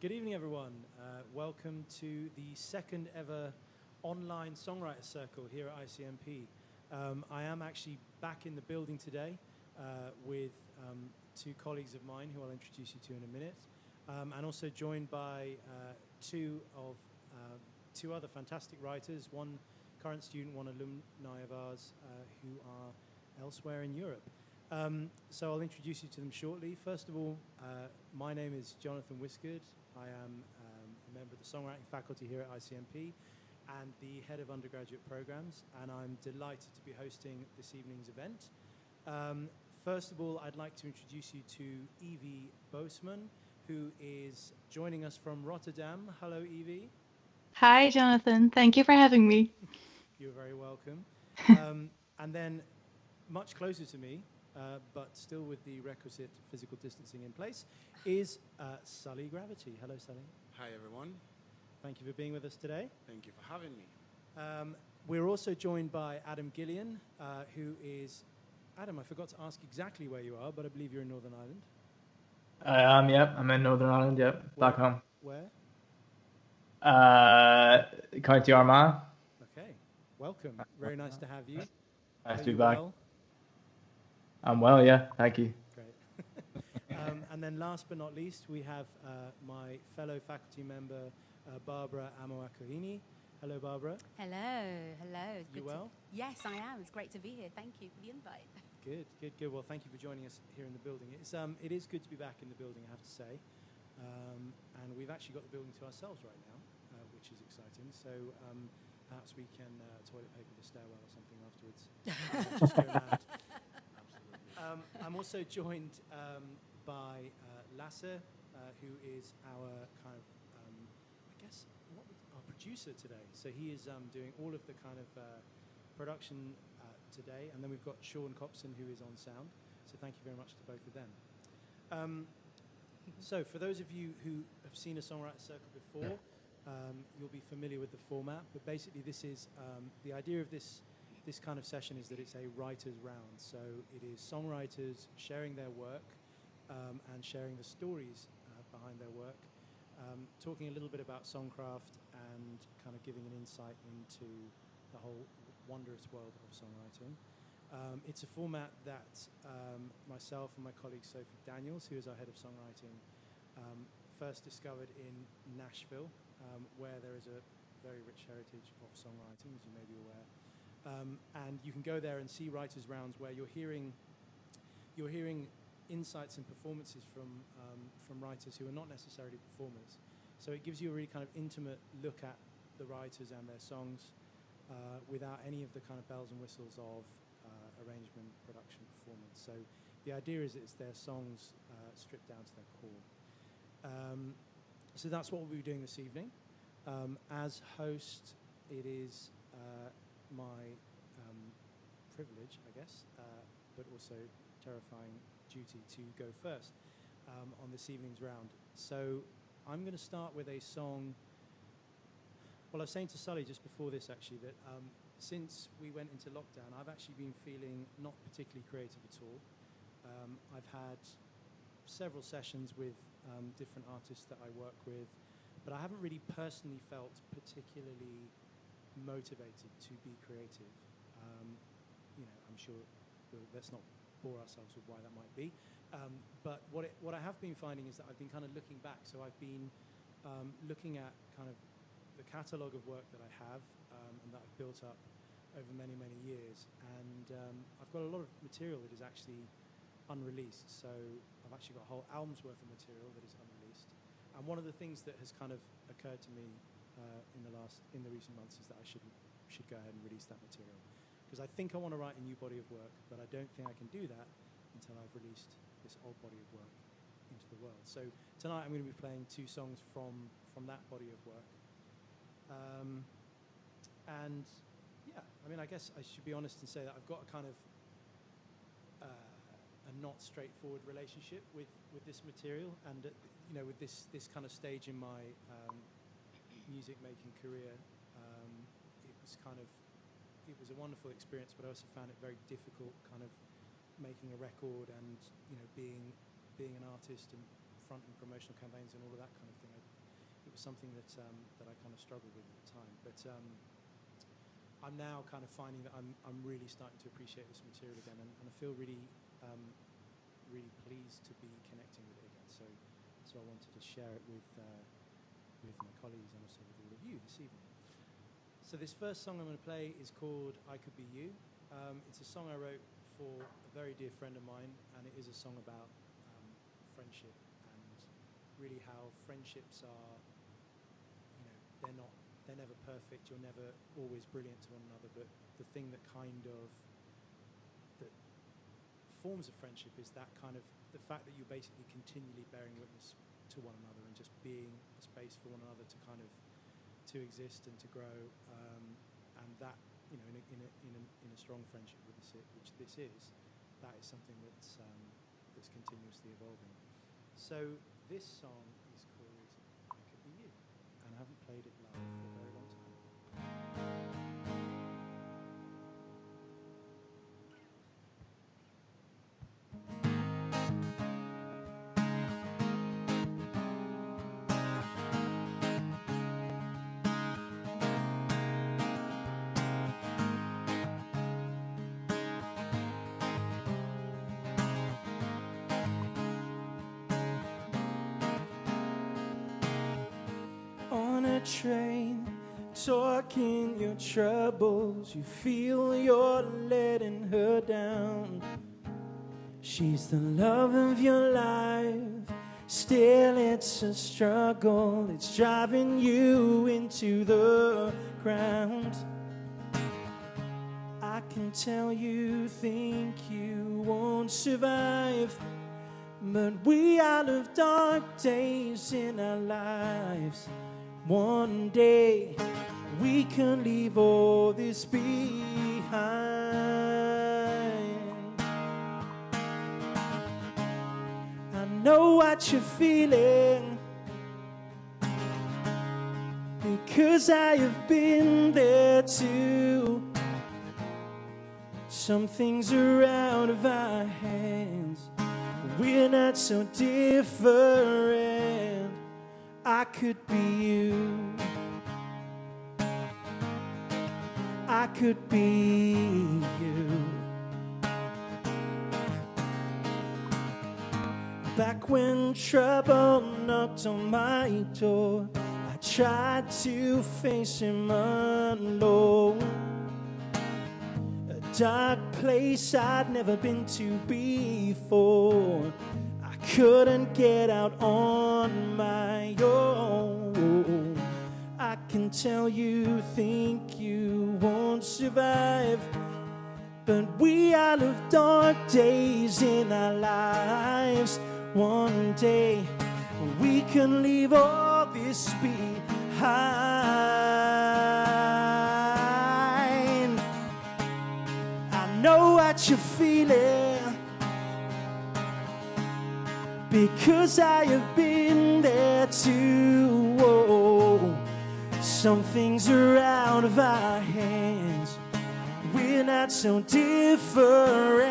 Good evening, everyone. Welcome to the second ever online songwriter circle here at ICMP. I am actually back in the building today with two colleagues of mine who I'll introduce you to in a minute, and also joined by two other fantastic writers, one current student, one alumni of ours who are elsewhere in Europe. So I'll introduce you to them shortly. First of all, my name is Jonathan Whiskerd. I am a member of the Songwriting faculty here at ICMP and the head of undergraduate programs, and I'm delighted to be hosting this evening's event. First of all, I'd like to introduce you to Evie Bosman, who is joining us from Rotterdam. Hello, Evie. Hi, Jonathan. Thank you for having me. You're very welcome. And then, much closer to me, but still with the requisite physical distancing in place, is Sully Gravity. Hello, Sully. Hi, everyone. Thank you for being with us today. Thank you for having me. We're also joined by Adam Gillian, who is... Adam, I forgot to ask exactly where you are, but I believe you're in Northern Ireland. Yep, I'm in Northern Ireland, yep, back home. Where? County Armagh. Okay, welcome. Very nice to have you. Nice to be back. Well? I'm well, yeah, thank you. Great. And then last but not least, we have my fellow faculty member, Barbara Amoakohene. Hello, Barbara. Hello, hello. It's You good well? Yes, I am. It's great to be here. Thank you for the invite. Good, good, good. Well, thank you for joining us here in the building. It is good to be back in the building, I have to say. And we've actually got the building to ourselves right now, which is exciting. So perhaps we can toilet paper the stairwell or something afterwards. Just go mad. Absolutely. I'm also joined by Lasse, who is our kind of, I guess, our producer today. So he is doing all of the kind of production today, and then we've got Sean Copson, who is on sound. So thank you very much to both of them. So for those of you who have seen a songwriter circle before, you'll be familiar with the format. But basically, this is the idea of this kind of session is that it's a writer's round. So it is songwriters sharing their work and sharing the stories behind their work, talking a little bit about songcraft and kind of giving an insight into the whole wondrous world of songwriting. It's a format that myself and my colleague Sophie Daniels, who is our head of songwriting, first discovered in Nashville, where there is a very rich heritage of songwriting, as you may be aware. And you can go there and see writers' rounds where you're hearing insights and performances from writers who are not necessarily performers. So it gives you a really kind of intimate look at the writers and their songs without any of the kind of bells and whistles of arrangement, production, performance. So the idea is it's their songs stripped down to their core. So that's what we'll be doing this evening. As host, it is my privilege, I guess, but also terrifying duty to go first on this evening's round. So I'm going to start with a song. Well, I was saying to Sully just before this, actually, that since we went into lockdown, I've actually been feeling not particularly creative at all. I've had several sessions with different artists that I work with, but I haven't really personally felt particularly motivated to be creative. I'm sure let's not bore ourselves with why that might be. But what I have been finding is that I've been kind of looking back. So I've been looking at kind of the catalogue of work that I have and that I've built up over many, many years. And I've got a lot of material that is actually unreleased. So I've actually got a whole album's worth of material that is unreleased. And one of the things that has kind of occurred to me in the recent months is that I should go ahead and release that material. Because I think I want to write a new body of work, but I don't think I can do that until I've released this old body of work into the world. So tonight I'm going to be playing two songs from that body of work. And yeah, I mean, I guess I should be honest and say that I've got a kind of a not straightforward relationship with this material, and with this kind of stage in my music making career, it was a wonderful experience, but I also found it very difficult, kind of making a record and being an artist and fronting promotional campaigns and all of that kind of thing. was something that I kind of struggled with at the time. But I'm now kind of finding that I'm really starting to appreciate this material again, and I feel really really pleased to be connecting with it again. So I wanted to share it with my colleagues and also with all of you this evening. So this first song I'm going to play is called I Could Be You. It's a song I wrote for a very dear friend of mine, and it is a song about friendship and really how friendships are, they're never perfect, you're never always brilliant to one another, but the thing that that forms a friendship is that kind of, the fact that you're basically continually bearing witness to one another and just being a space for one another to kind of, to exist and to grow, and that, in a strong friendship with which this is, that is something that's continuously evolving. So this song is called I Could Be You, and I haven't played it live for a very long time. On a train, talking your troubles, you feel you're letting her down. She's the love of your life, still it's a struggle, it's driving you into the ground. I can tell you think you won't survive, but we all have dark days in our lives. One day we can leave all this behind. I know what you're feeling, because I have been there too. Some things are out of our hands, we're not so different. I could be you, I could be you. Back when trouble knocked on my door, I tried to face him alone. A dark place I'd never been to before, I couldn't get out on my own. I can tell you think you won't survive, but we all have dark days in our lives. One day we can leave all this behind. I know what you're feeling, because I have been there too. Oh, some things are out of our hands, we're not so different.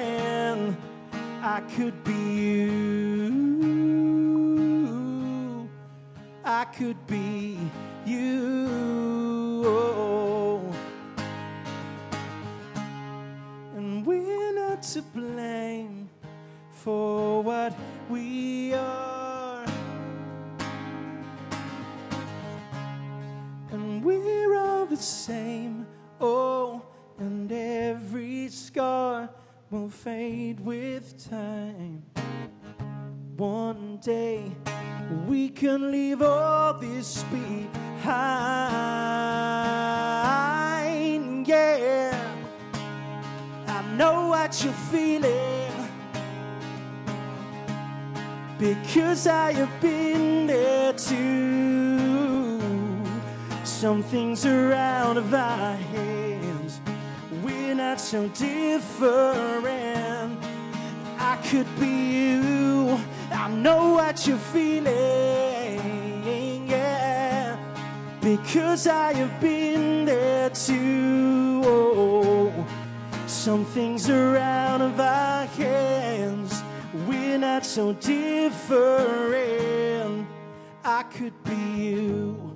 I could be you, I could be you. Oh, and we're not to blame for what we are, and we're all the same. Oh, and every scar will fade with time. One day we can leave all this behind. Yeah, I know what you're feeling, because I have been there too. Some things are out of our hands, we're not so different. I could be you, I know what you're feeling, yeah, because I have been there too. Oh, some things are out of our hands, we're not so different. I could be you.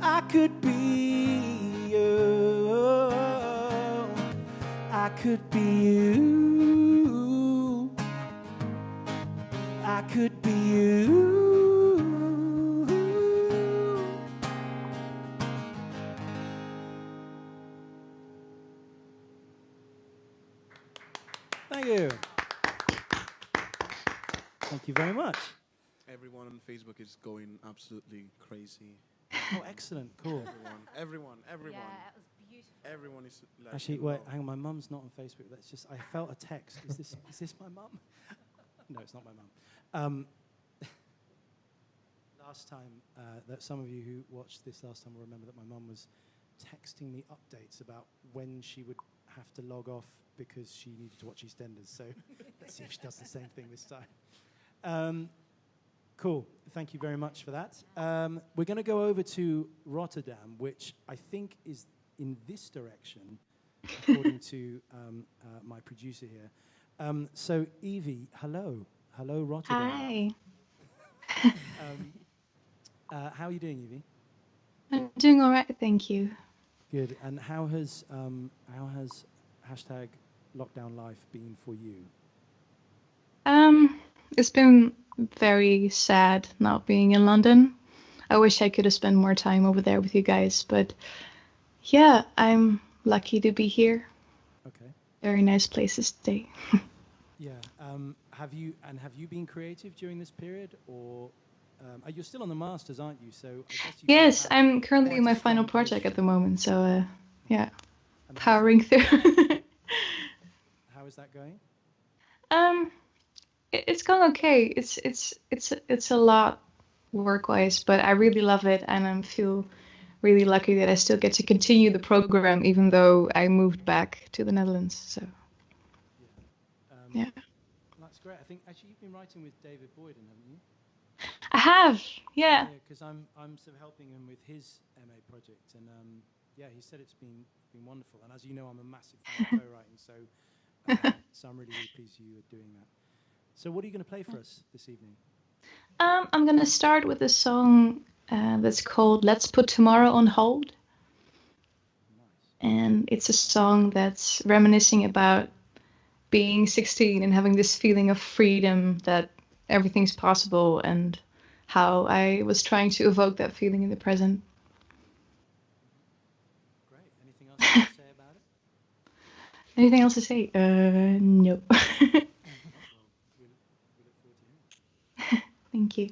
I could be you. I could be you. I could be you. Thank you. Thank you very much. Everyone on Facebook is going absolutely crazy. Oh, excellent. Cool. Everyone. Yeah, that was beautiful. Everyone is like Actually, in wait, love. hang on. My mum's not on Facebook. That's just, I felt a text. Is this my mum? No, it's not my mum. Last time, that some of you who watched this last time will remember that my mum was texting me updates about when she would have to log off because she needed to watch EastEnders. So let's see if she does the same thing this time. Cool. Thank you very much for that. We're going to go over to Rotterdam, which I think is in this direction, according to my producer here. So, Evie, hello. Hello, Rotterdam. Hi. How are you doing, Evie? I'm doing all right, thank you. Good. And how has hashtag lockdown life been for you? It's been very sad not being in London. I wish I could have spent more time over there with you guys, but yeah, I'm lucky to be here. Okay. Very nice place to stay. Yeah. Have you been creative during this period, or you're still on the masters, aren't you? So I guess you Yes, have I'm currently quite in a my final strong project push. at the moment, so yeah, And powering through. How is that going? It's going okay. It's a lot work-wise, but I really love it, and I feel really lucky that I still get to continue the program, even though I moved back to the Netherlands. So yeah, That's great. I think actually you've been writing with David Boyden, haven't you? I have. Yeah. Because I'm sort of helping him with his MA project, and yeah, he said it's been wonderful. And as you know, I'm a massive fan of co-writing, so I'm really pleased you are doing that. So what are you going to play for us this evening? I'm gonna start with a song that's called "Let's Put Tomorrow on Hold," Nice. and it's a song that's reminiscing about being 16 and having this feeling of freedom that everything's possible, and how I was trying to evoke that feeling in the present. Great. Anything else you want to say about it? Anything else to say? No. Well, we look forward to hearing. Thank you.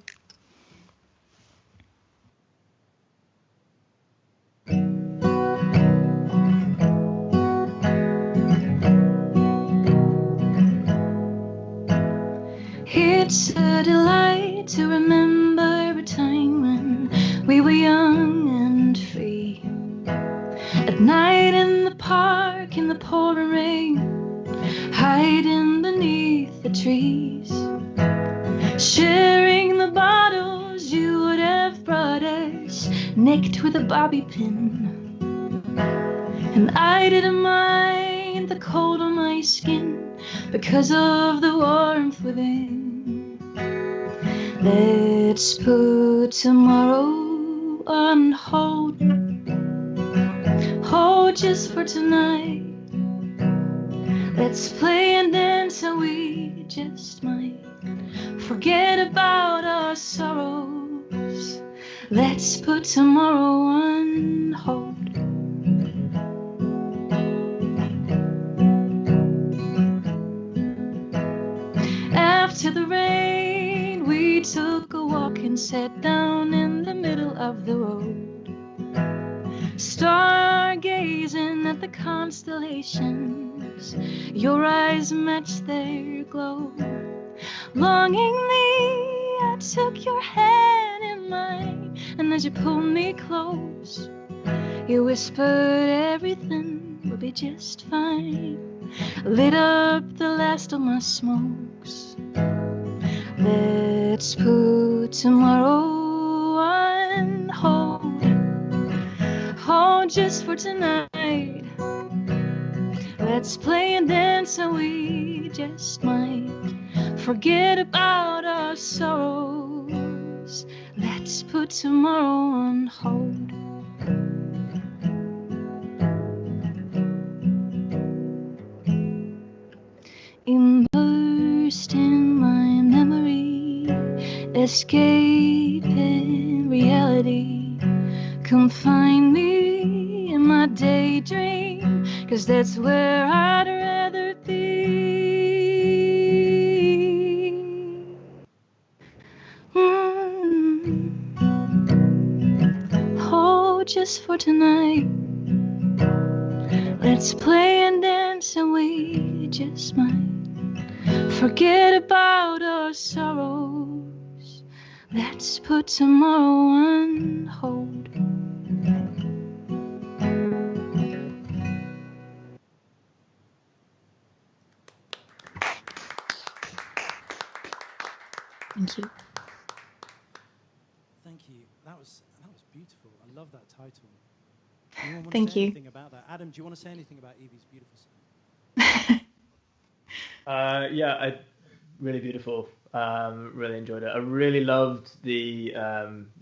It's a delight to remember a time when we were young and free. At night in the park in the pouring rain, hiding beneath the trees, sharing the bottles you would have brought us, nicked with a bobby pin. And I didn't mind the cold on my skin because of the warmth within. Let's put tomorrow on hold, hold just for tonight. Let's play and dance so we just might forget about our sorrows. Let's put tomorrow on hold. After the rain, we took a walk and sat down in the middle of the road, stargazing at the constellations. Your eyes matched their glow. Longingly, I took your hand in mine, and as you pulled me close, you whispered everything will be just fine. Lit up the last of my smokes. Let's put tomorrow on hold, hold just for tonight. Let's play and dance so we just might forget about our our sorrows. Let's put tomorrow on hold. Immersed in my memory, escaping reality. Come find me in my daydream, 'cause that's where I'd rather be. Oh, just for tonight, let's play and dance, and we just might forget about our sorrows. Let's put tomorrow on hold. Thank you. Thank you. That was beautiful. I love that title. Anyone want Thank to say you. anything about that? Adam, do you want to say anything about Evie's beautiful song? Yeah, really beautiful. Really enjoyed it. I really loved the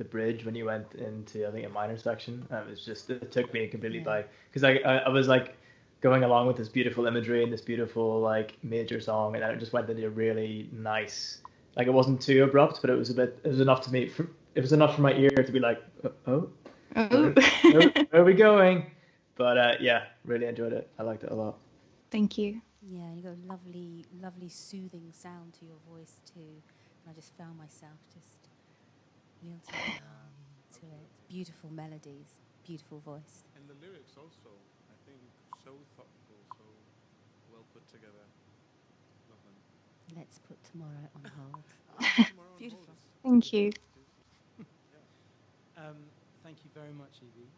bridge when you went into, I think, a minor section. It took me completely by, because I was like going along with this beautiful imagery and this beautiful like major song, and then it just went into a really nice, like it wasn't too abrupt, but it was enough to me. It was enough for my ear to be like, oh, where are we going? But yeah, really enjoyed it. I liked it a lot. Thank you. Yeah, and you got a lovely, lovely soothing sound to your voice too. And I just found myself just lilting along to it. Beautiful melodies, beautiful voice. And the lyrics also, I think, so thoughtful, so well put together. Love them. Let's put tomorrow on hold. Tomorrow on Beautiful. hold is- Thank you. Thank you very much, Evie.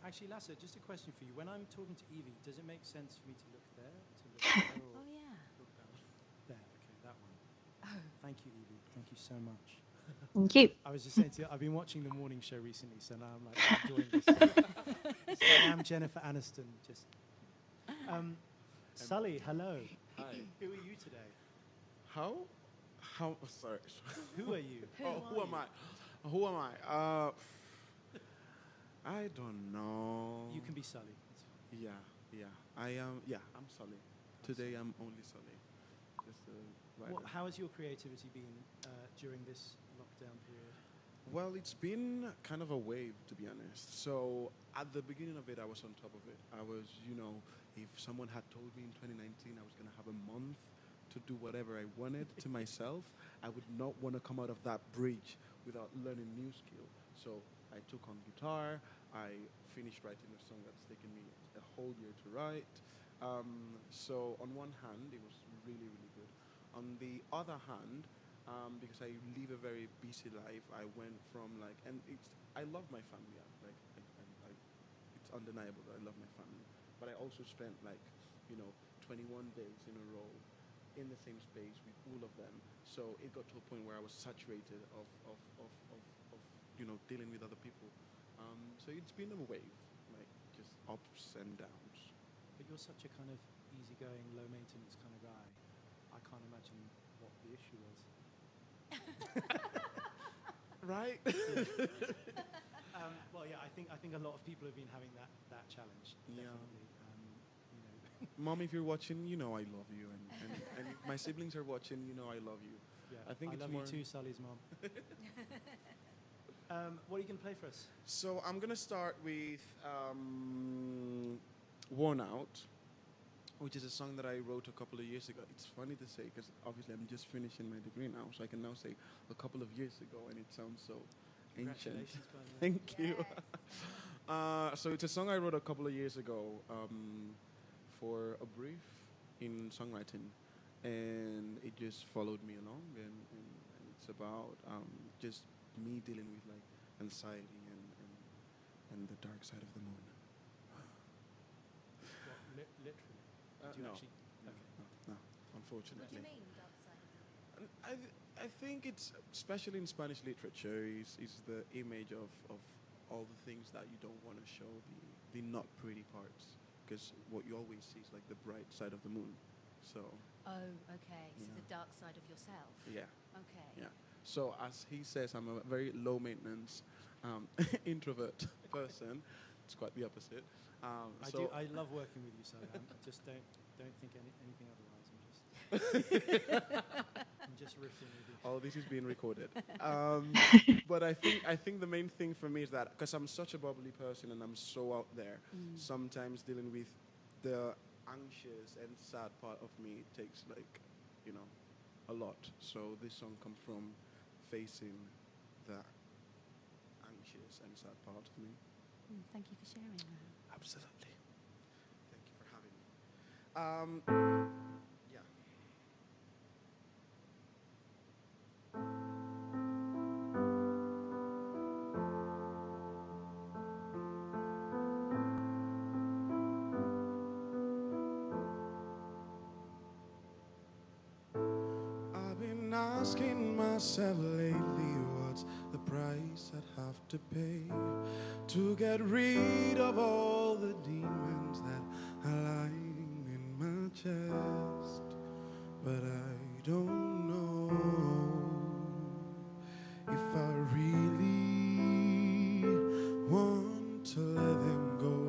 Actually, Lasse, just a question for you. When I'm talking to Evie, does it make sense for me to look there, or Oh yeah. look down? There, okay, that one. Thank you, Evie. Thank you so much. Thank you. I was just saying to you, I've been watching the morning show recently, so now I'm like enjoying this. I am Jennifer Aniston. Just. Sully, hello. Hi. Who are you today? How? Sorry. Who are you? Who am I? Who am I? I don't know. You can be Sully. It's fine. Yeah. I am. I'm Sully. Today I'm only Sully. Just a writer. How has your creativity been during this lockdown period? Well, it's been kind of a wave, to be honest. So at the beginning of it, I was on top of it. I was, if someone had told me in 2019 I was going to have a month to do whatever I wanted to myself, I would not want to come out of that bridge without learning new skill. So I took on guitar. I finished writing a song that's taken me a whole year to write. So on one hand, it was really, really good. On the other hand, because I live a very busy life, I went from I love my family. It's undeniable that I love my family. But I also spent 21 days in a row in the same space with all of them. So it got to a point where I was saturated of dealing with other people. So it's been a wave, just ups and downs. But you're such a kind of easygoing, low maintenance kind of guy. I can't imagine what the issue was. Right? Well, yeah, I think a lot of people have been having that challenge. Yeah. Definitely. Mom, if you're watching, I love you, and if my siblings are watching, I love you. Yeah, I think I it's love more you too, Sully's mom. What are you going to play for us? So I'm gonna start with "Worn Out," which is a song that I wrote a couple of years ago. It's funny to say because obviously I'm just finishing my degree now, so I can now say a couple of years ago, and it sounds so ancient. Congratulations, by the way. Thank you. So it's a song I wrote a couple of years ago for a brief in songwriting, and it just followed me along, and it's about just me dealing with anxiety and the dark side of the moon. What, literally? Did you No. actually? Okay. No, unfortunately. What do you mean, dark side? I think it's, especially in Spanish literature, is the image of all the things that you don't want to show, the not pretty parts, because what you always see is the bright side of the moon. So okay. So Yeah. the dark side of yourself. yeah, Okay. yeah. So as he says, I'm a very low maintenance introvert person. It's quite the opposite. I love working with you, Sully. I just don't think anything otherwise. I'm just riffing with you. All this is being recorded. But I think the main thing for me is that because I'm such a bubbly person and I'm so out there, sometimes dealing with the anxious and sad part of me takes a lot. So this song comes from facing the anxious and sad part of me. Thank you for sharing that. Absolutely. Thank you for having me. Yeah. I've been asking myself lately, what's the price I'd have to pay to get rid of all the demons that are lying in my chest? But I don't know if I really want to let them go.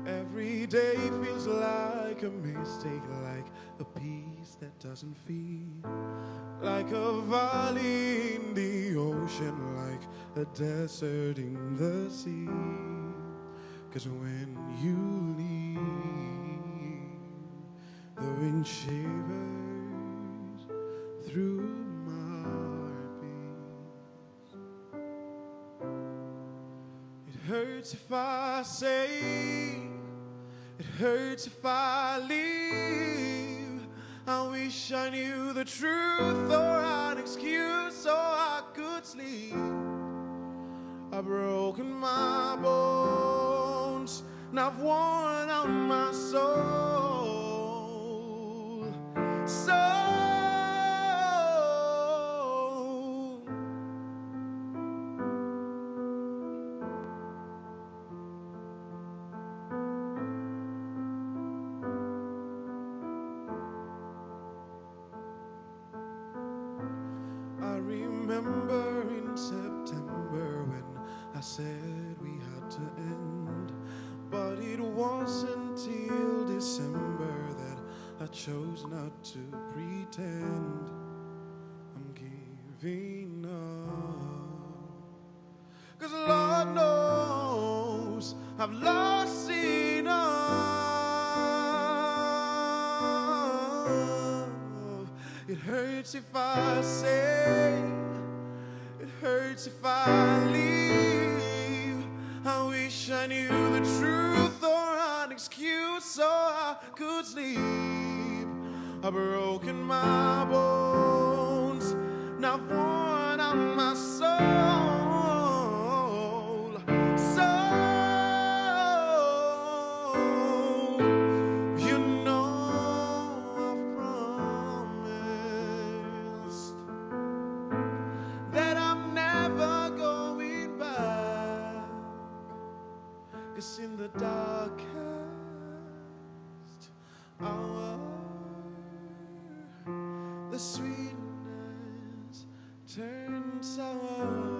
Every day feels like a mistake, like a piece that doesn't feed, like a valley in the ocean, like a desert in the sea. 'Cause when you leave, the wind shivers through my heartbeats. It hurts if I say, it hurts if I leave. I wish I knew the truth or an excuse so I could sleep. I've broken my bones and I've worn out my soul. I remember in September when I said we had to end, but it wasn't till December that I chose not to pretend. I'm giving up, 'cause Lord knows I've lost enough. It hurts if I say, it hurts if I leave. I wish I knew the truth or an excuse so I could sleep. I've broken my bones, now I've worn out my soul. You know I've promised that I'm never going back. 'Cause in the darkest hour, the sweetness turns sour.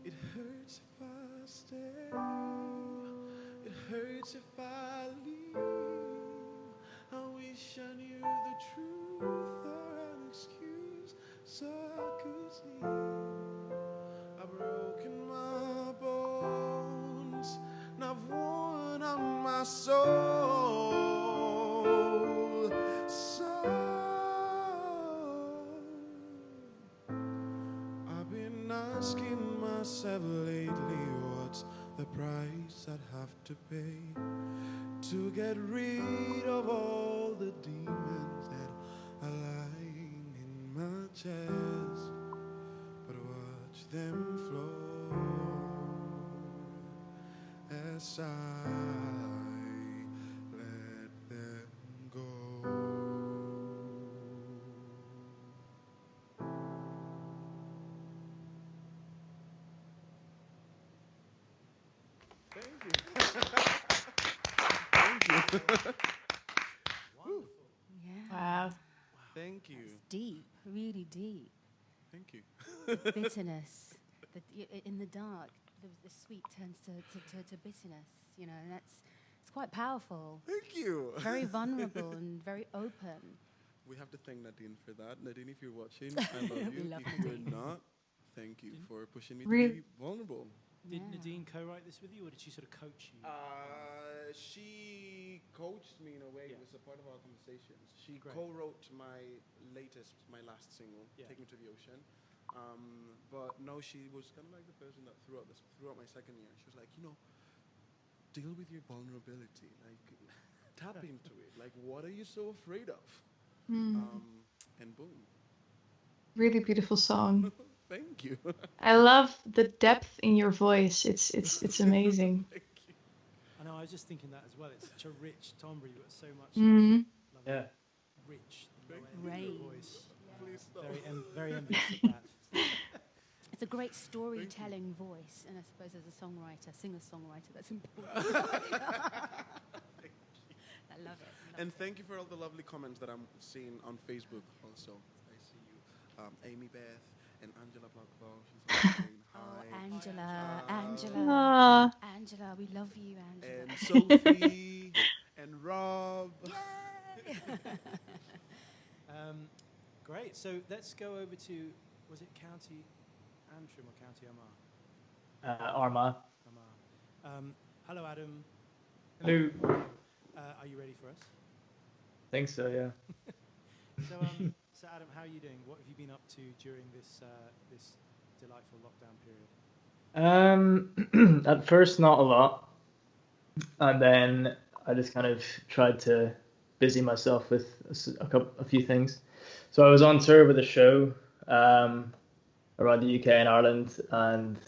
It hurts if I stay, it hurts if I leave. I wish I knew the truth or an excuse so I could sleep. I've broken my bones and I've worn out my soul. I've been asking myself lately, what's the price I'd have to pay to get rid of all the demons that are lying in my chest? But watch them flow as I let them go. Thank Wonderful. Yeah. Wow. Thank you. That's deep, really deep. Thank you. Bitterness. In the dark, the sweet turns to bitterness. You know, and it's quite powerful. Thank you. Very vulnerable and very open. We have to thank Nadine for that. Nadine, if you're watching, I love you. We love If Nadine. you're not, thank you for pushing me to Really? be vulnerable. Did Yeah. Nadine co-write this with you, or did she sort of coach you? She coached me in a way. Yeah. It was a part of our conversations. She Great. co-wrote my last single, Yeah. "Take Me to the Ocean." But no, she was kind of like the person that throughout my second year, she was like, deal with your vulnerability, like tap into it. Like, what are you so afraid of? And boom. Really beautiful song. Thank you. I love the depth in your voice. It's amazing. Thank you. I know. I was just thinking that as well. It's such a rich timbre. You've got so much Mm. lovely, Yeah. rich, Range. voice. Please stop. Very envious of that. It's a great storytelling voice, and I suppose as a songwriter, singer-songwriter, that's important. I love it. And thank you for all the lovely comments that I'm seeing on Facebook also. I see you, Amy Beth and Angela Blackball. She's also saying hi. Angela, Angela, we love you, Angela. And Sophie and Rob. Yay! Great. So let's go over to, was it County Antrim or County Armagh. Armagh? Hello, Adam. Hello. Are you ready for us? Think so, yeah. So Adam, how are you doing? What have you been up to during this this delightful lockdown period? At first, not a lot, and then I just kind of tried to busy myself with a few things. So I was on tour with a show around the UK and Ireland, and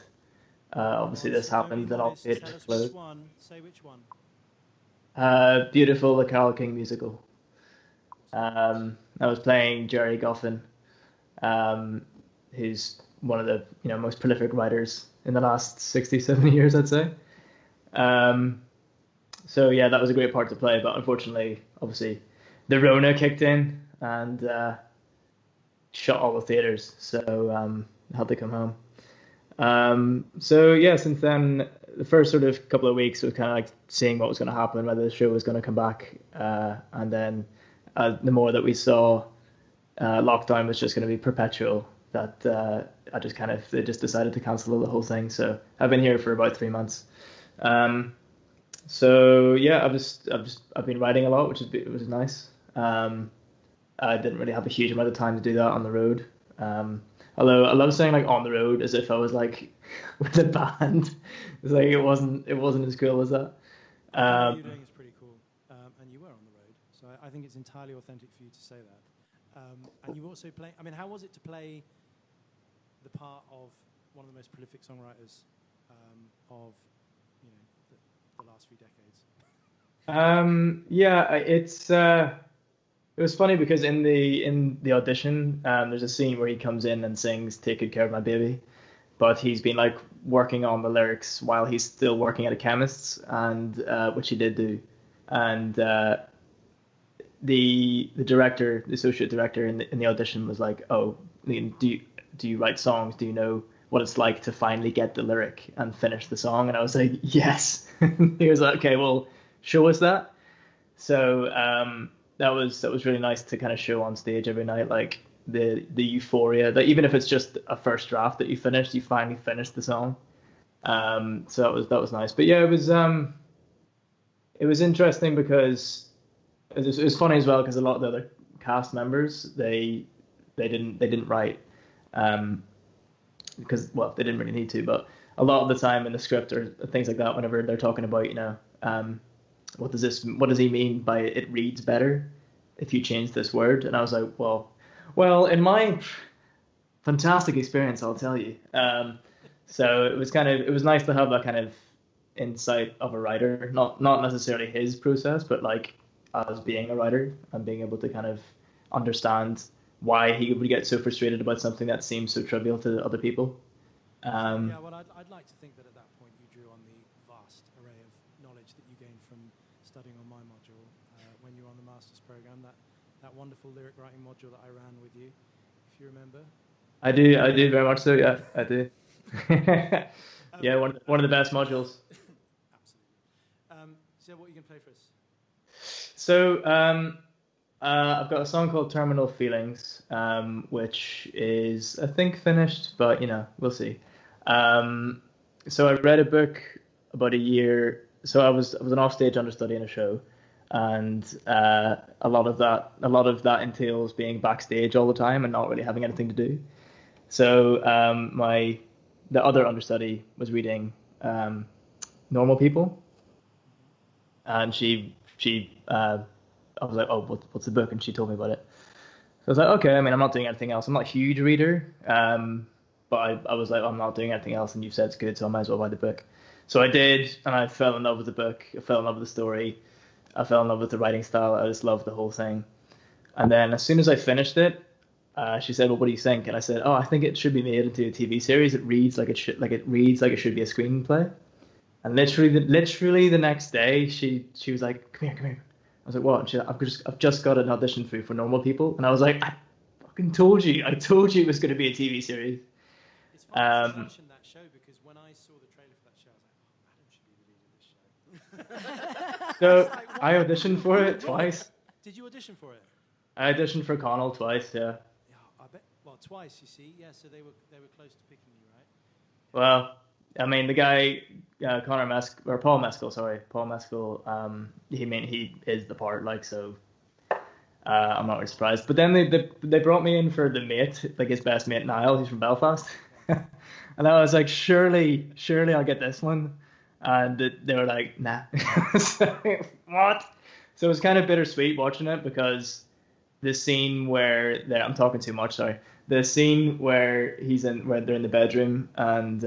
obviously this happened, and all theatres Tell us closed. which one. Say which one. Beautiful, the Carole King musical. I was playing Jerry Goffin, who's one of the most prolific writers in the last 60, 70 years, I'd say. So yeah, that was a great part to play, but unfortunately, obviously, the Rona kicked in and shut all the theaters, so I had to come home. So yeah, since then, the first sort of couple of weeks was kind of like seeing what was going to happen, whether the show was going to come back, and then the more that we saw lockdown was just going to be perpetual, that they just decided to cancel the whole thing. So I've been here for about 3 months. So yeah, I've been writing a lot, which is nice. I didn't really have a huge amount of time to do that on the road. Although I love saying like on the road as if I was like with a band. It's like it wasn't as cool as that. What you're doing is pretty cool, and you were on the road, so I think it's entirely authentic for you to say that. And you also play. I mean, how was it to play the part of one of the most prolific songwriters of the last few decades? Yeah, it was funny because in the audition, there's a scene where he comes in and sings "Take Good Care of My Baby," but he's been like working on the lyrics while he's still working at a chemist's, and which he did do, and the director, the associate director in the audition was like, "Oh, do you write songs? Do you know what it's like to finally get the lyric and finish the song?" And I was like, "Yes." He was like, "Okay, well, show us that." So that was really nice to kind of show on stage every night, like the euphoria that even if it's just a first draft that you finally finished the song. So that was nice. But yeah, it was interesting because it was funny as well because a lot of the other cast members they didn't write because they didn't really need to, but a lot of the time in the script or things like that, whenever they're talking about what does he mean by it reads better if you change this word, and I was like, well in my fantastic experience, I'll tell you. So it was nice to have that kind of insight of a writer, not necessarily his process, but like as being a writer and being able to kind of understand why he would get so frustrated about something that seems so trivial to other people. Yeah, well, I'd like to think that at that point you drew on the vast array of knowledge that you gained from studying on my module master's program, that wonderful lyric writing module that I ran with you, if you remember. I do very much so. Yeah, I do. Yeah, one of the best modules. Absolutely. So what are you going to play for us? So I've got a song called Terminal Feelings, which is I think finished, but we'll see. So I read a book about a year. So I was an offstage understudy in a show, and a lot of that entails being backstage all the time and not really having anything to do. So the other understudy was reading Normal People, and she I was like, oh, what's the book? And she told me about it. So I was like, okay. I mean, I'm not doing anything else. I'm not a huge reader, but I was like, I'm not doing anything else, and you said it's good, so I might as well buy the book. So I did, and I fell in love with the book. I fell in love with the story. I fell in love with the writing style. I just loved the whole thing. And then as soon as I finished it, she said, well, what do you think? And I said, oh, I think it should be made into a TV series. It reads like it should be a screenplay. And literally the next day, she was like, come here. I was like, what? And she's like, I've just got an audition for Normal People. And I was like, I fucking told you. I told you it was going to be a TV series. It's funny you mentioned that show, because when I saw the trailer for that show, I was like, oh, Adam should be the lead of this show. So I auditioned for it twice. Did you audition for it? I auditioned for Connell twice, yeah. Yeah, I bet. Well, twice, you see. Yeah, so they were close to picking you, right? Well, I mean, the guy, Paul Mescal, he is the part, like, so I'm not really surprised. But then they brought me in for the mate, like his best mate, Niall, he's from Belfast. And I was like, surely I'll get this one. And they were like, nah. So, what? So it was kind of bittersweet watching it, because the scene where I'm talking too much, sorry. The scene where where they're in the bedroom, and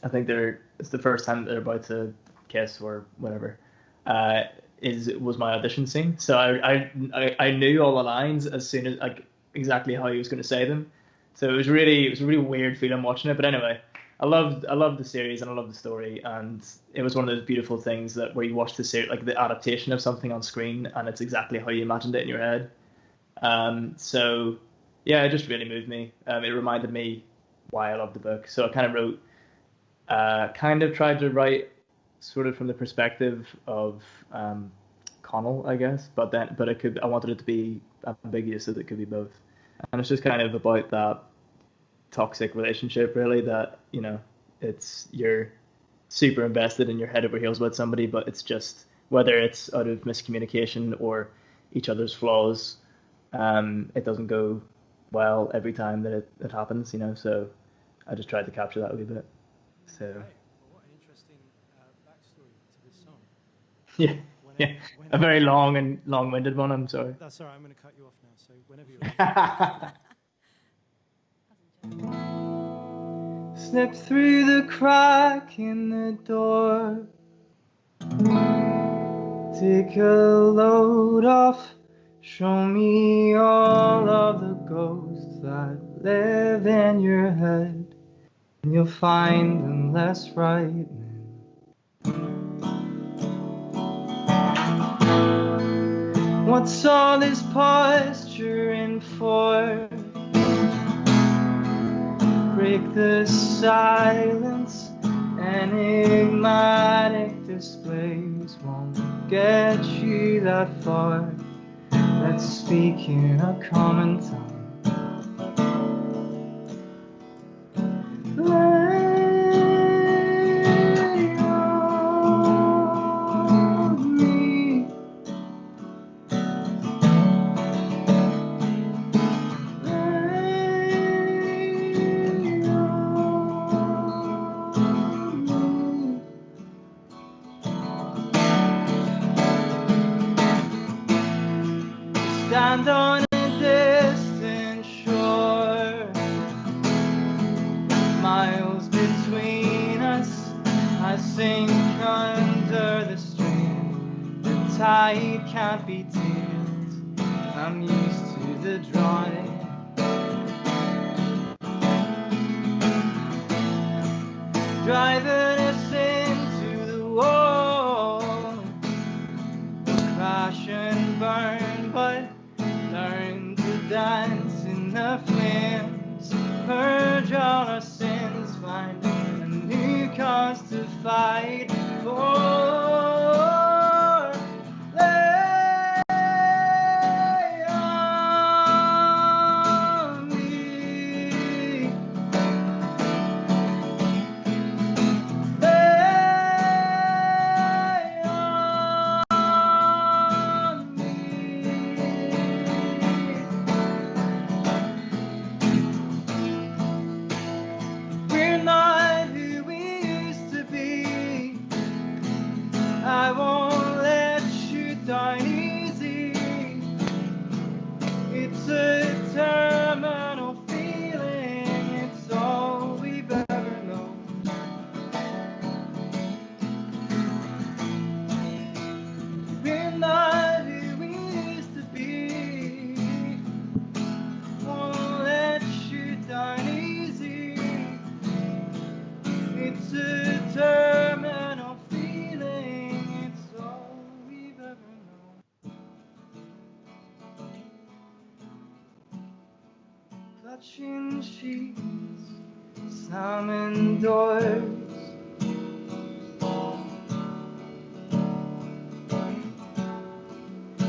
I think it's the first time they're about to kiss or whatever, was my audition scene. So I knew all the lines as soon as, like, exactly how he was going to say them. So it was a really weird feeling watching it. But anyway, I loved the series, and I loved the story, and it was one of those beautiful things that where you watch the series, like the adaptation of something on screen, and it's exactly how you imagined it in your head. So yeah, it just really moved me. It reminded me why I loved the book. So I kind of tried to write sort of from the perspective of Connell, I guess, but I wanted it to be ambiguous, so that it could be both. And it's just kind of about that toxic relationship, really, that you're super invested in your head over heels with somebody, but it's just, whether it's out of miscommunication or each other's flaws, it doesn't go well every time that it happens, So I just tried to capture that a wee bit. So. Right. Well, what an interesting backstory to this song. Yeah, a very long-winded one. I'm sorry. That's all right. I'm going to cut you off now. So whenever you're ready. Slip through the crack in the door. Take a load off. Show me all of the ghosts that live in your head, and you'll find them less frightening. What's all this posturing for? Break the silence. Enigmatic displays won't get you that far. Let's speak in a common tongue. Lay on me. Lay on me. Stand on a distant shore, miles between us. I sink under the stream. The tide can't be tamed. I'm used to the drawing. Driving us into the wall, crash and burn. dance in the flames, purge all our sins, find a new cause to fight for. Lay on me. Lay on me. We're not who we used to be. I won't let you down easy. It's a terminal feeling. It's all we've ever known. We're not who we used to be. Won't let you down easy. It's a terminal feeling. It's all we've ever known. Clutching sheets, slamming doors.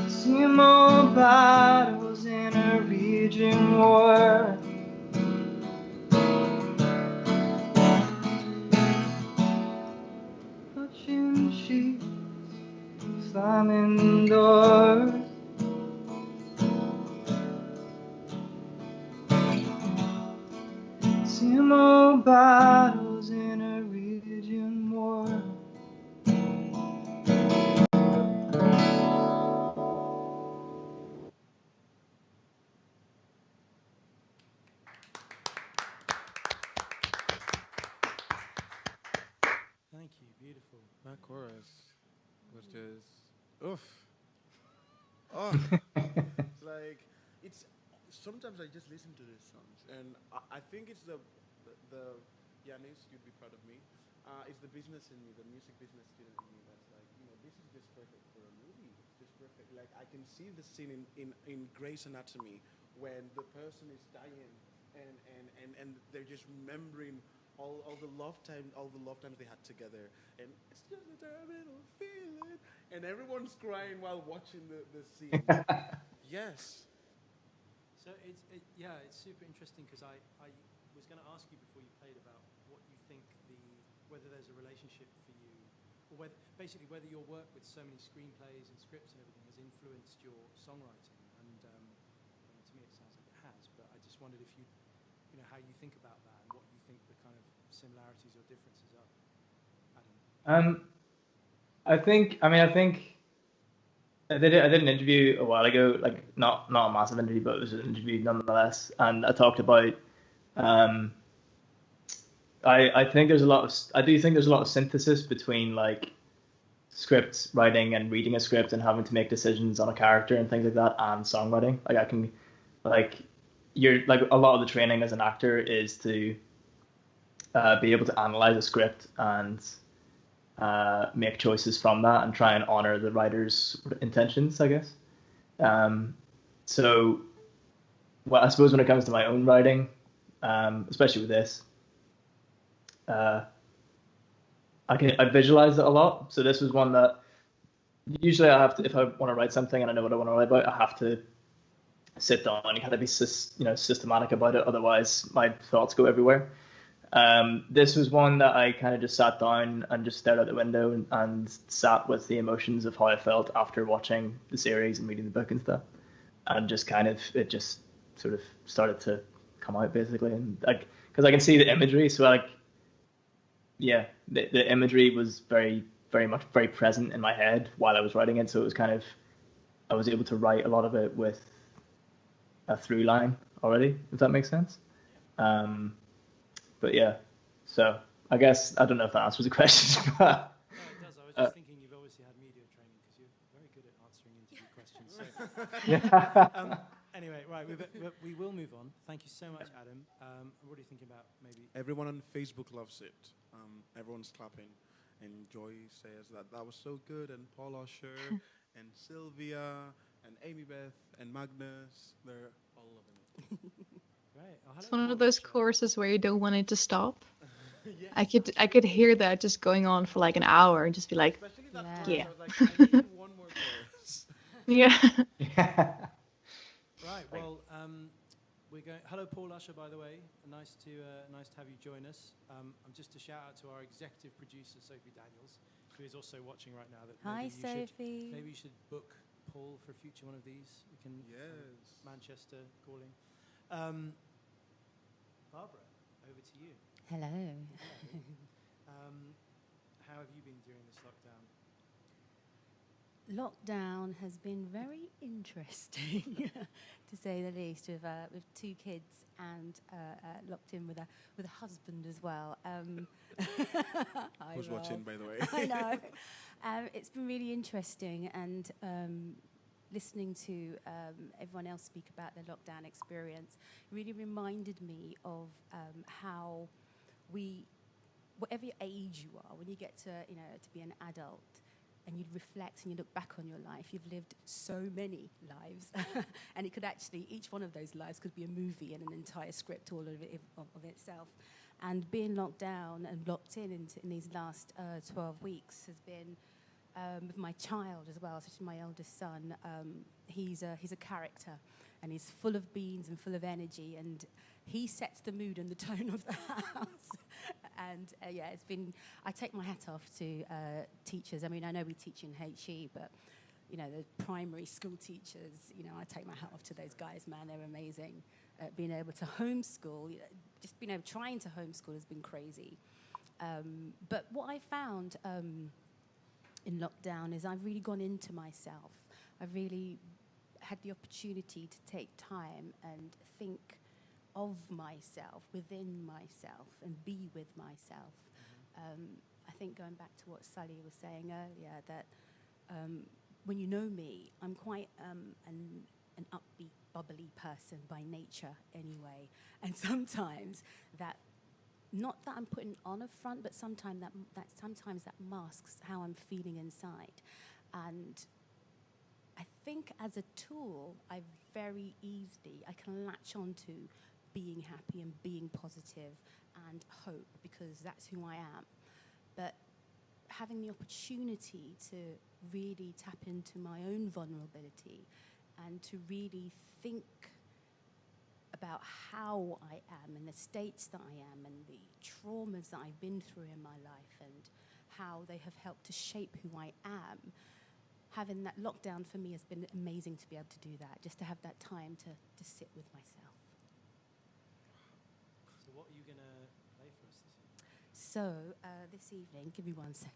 See more battles in a raging war. Clutching sheets, slamming doors. See more battles in a raging war. Thank you. Beautiful. That chorus was just oof. Oh, it's like it's. Sometimes I just listen to these songs, and I think it's the Yanis, you'd be proud of me. It's the business in me, the music business student in me that's like, this is just perfect for a movie. It's just perfect. Like I can see the scene in Grey's Anatomy when the person is dying and they're just remembering all the love times they had together, and it's just a terminal feeling, and everyone's crying while watching the scene. Yes. So it's super interesting because I was going to ask you before you played about what you think whether there's a relationship for you, or whether your work with so many screenplays and scripts and everything has influenced your songwriting. And to me it sounds like it has, but I just wondered if how you think about that and what you think the kind of similarities or differences are, Adam. I think I did an interview a while ago, like not a massive interview, but it was an interview nonetheless, and I talked about I do think there's a lot of synthesis between like script writing and reading a script and having to make decisions on a character and things like that, and songwriting. Like I can you're like a lot of the training as an actor is to be able to analyze a script and make choices from that and try and honor the writer's intentions, I guess. So, I suppose when it comes to my own writing, especially with this, I visualize it a lot. So this was one that usually I have to, if I want to write something and I know what I want to write about, I have to sit down. You have to be systematic about it, otherwise my thoughts go everywhere. This was one that I kind of just sat down and just stared out the window and sat with the emotions of how I felt after watching the series and reading the book and stuff, and just it just sort of started to come out basically, and because I can see the imagery, so the imagery was very very present in my head while I was writing it, so it was kind of, I was able to write a lot of it with a through line already, if that makes sense. But yeah, so I guess I don't know if that answers the question. No, it does. I was just thinking you've obviously had media training because you're very good at answering interview questions. So. Anyway, right, we will move on. Thank you so much, Adam. What are you thinking about maybe? Everyone on Facebook loves it. Everyone's clapping. And Joy says that was so good. And Paul Usher and Sylvia and Amy Beth and Magnus, they're all Great. Oh, It's hello, one Paul of those Usher. courses where you don't want it to stop. Yes, I could hear that just going on for like an hour and just be like, Especially that Yeah. chorus. Yeah. I was like, I need one more chorus. yeah. Yeah. Right. Well, we're going. Hello, Paul Usher. By the way, nice to have you join us. Just to shout out to our executive producer Sophie Daniels, who is also watching right now. That Hi, maybe Sophie. you should book Paul for a future one of these. We can. Yes. Manchester calling. Barbara, over to you. Hello. How have you been during this lockdown? Lockdown has been very interesting, to say the least, with 2 kids and locked in with a husband as well. Who's watching, by the way? I know. It's been really interesting, and listening to everyone else speak about their lockdown experience really reminded me of how whatever age you are, when you get to be an adult, and you reflect and you look back on your life, you've lived so many lives. And it could actually, each one of those lives could be a movie and an entire script all of itself. And being locked down and locked in these last 12 weeks has been, with my child as well, especially my eldest son, he's a character, and he's full of beans and full of energy, and he sets the mood and the tone of the house. And it's been, I take my hat off to teachers. I mean, I know we teach in HE, but the primary school teachers, I take my hat off to those guys, man. They're amazing. Being able to homeschool, just trying to homeschool has been crazy. But what I found in lockdown is I've really gone into myself. I've really had the opportunity to take time and think of myself, within myself, and be with myself. I think going back to what Sully was saying earlier, that when you know me, I'm quite an upbeat, bubbly person by nature anyway. And sometimes that, not that I'm putting on a front, but sometimes that masks how I'm feeling inside. And I think as a tool, I can latch on to being happy and being positive and hope, because that's who I am. But having the opportunity to really tap into my own vulnerability and to really think about how I am and the states that I am and the traumas that I've been through in my life and how they have helped to shape who I am, having that lockdown for me has been amazing to be able to do that, just to have that time to sit with myself. So what are you going to play for us this evening? So this evening, give me 1 second.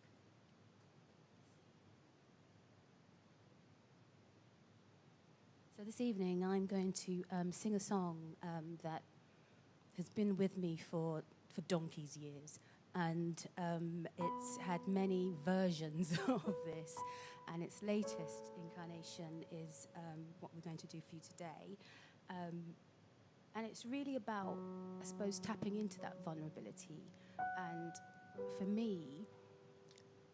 So this evening, I'm going to sing a song that has been with me for donkey's years. And it's had many versions of this. And its latest incarnation is what we're going to do for you today. And it's really about, I suppose, tapping into that vulnerability. And for me,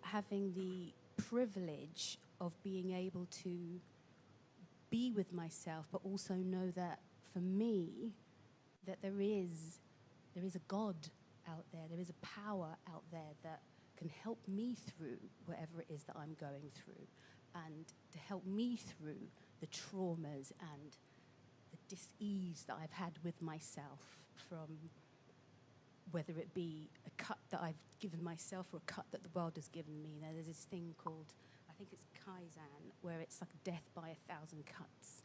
having the privilege of being able to be with myself, but also know that for me, that there is a God out there is a power out there that can help me through whatever it is that I'm going through, and to help me through the traumas and the dis-ease that I've had with myself, from whether it be a cut that I've given myself or a cut that the world has given me. There's this thing called, I think it's Kaizen, where it's like death by 1,000 cuts,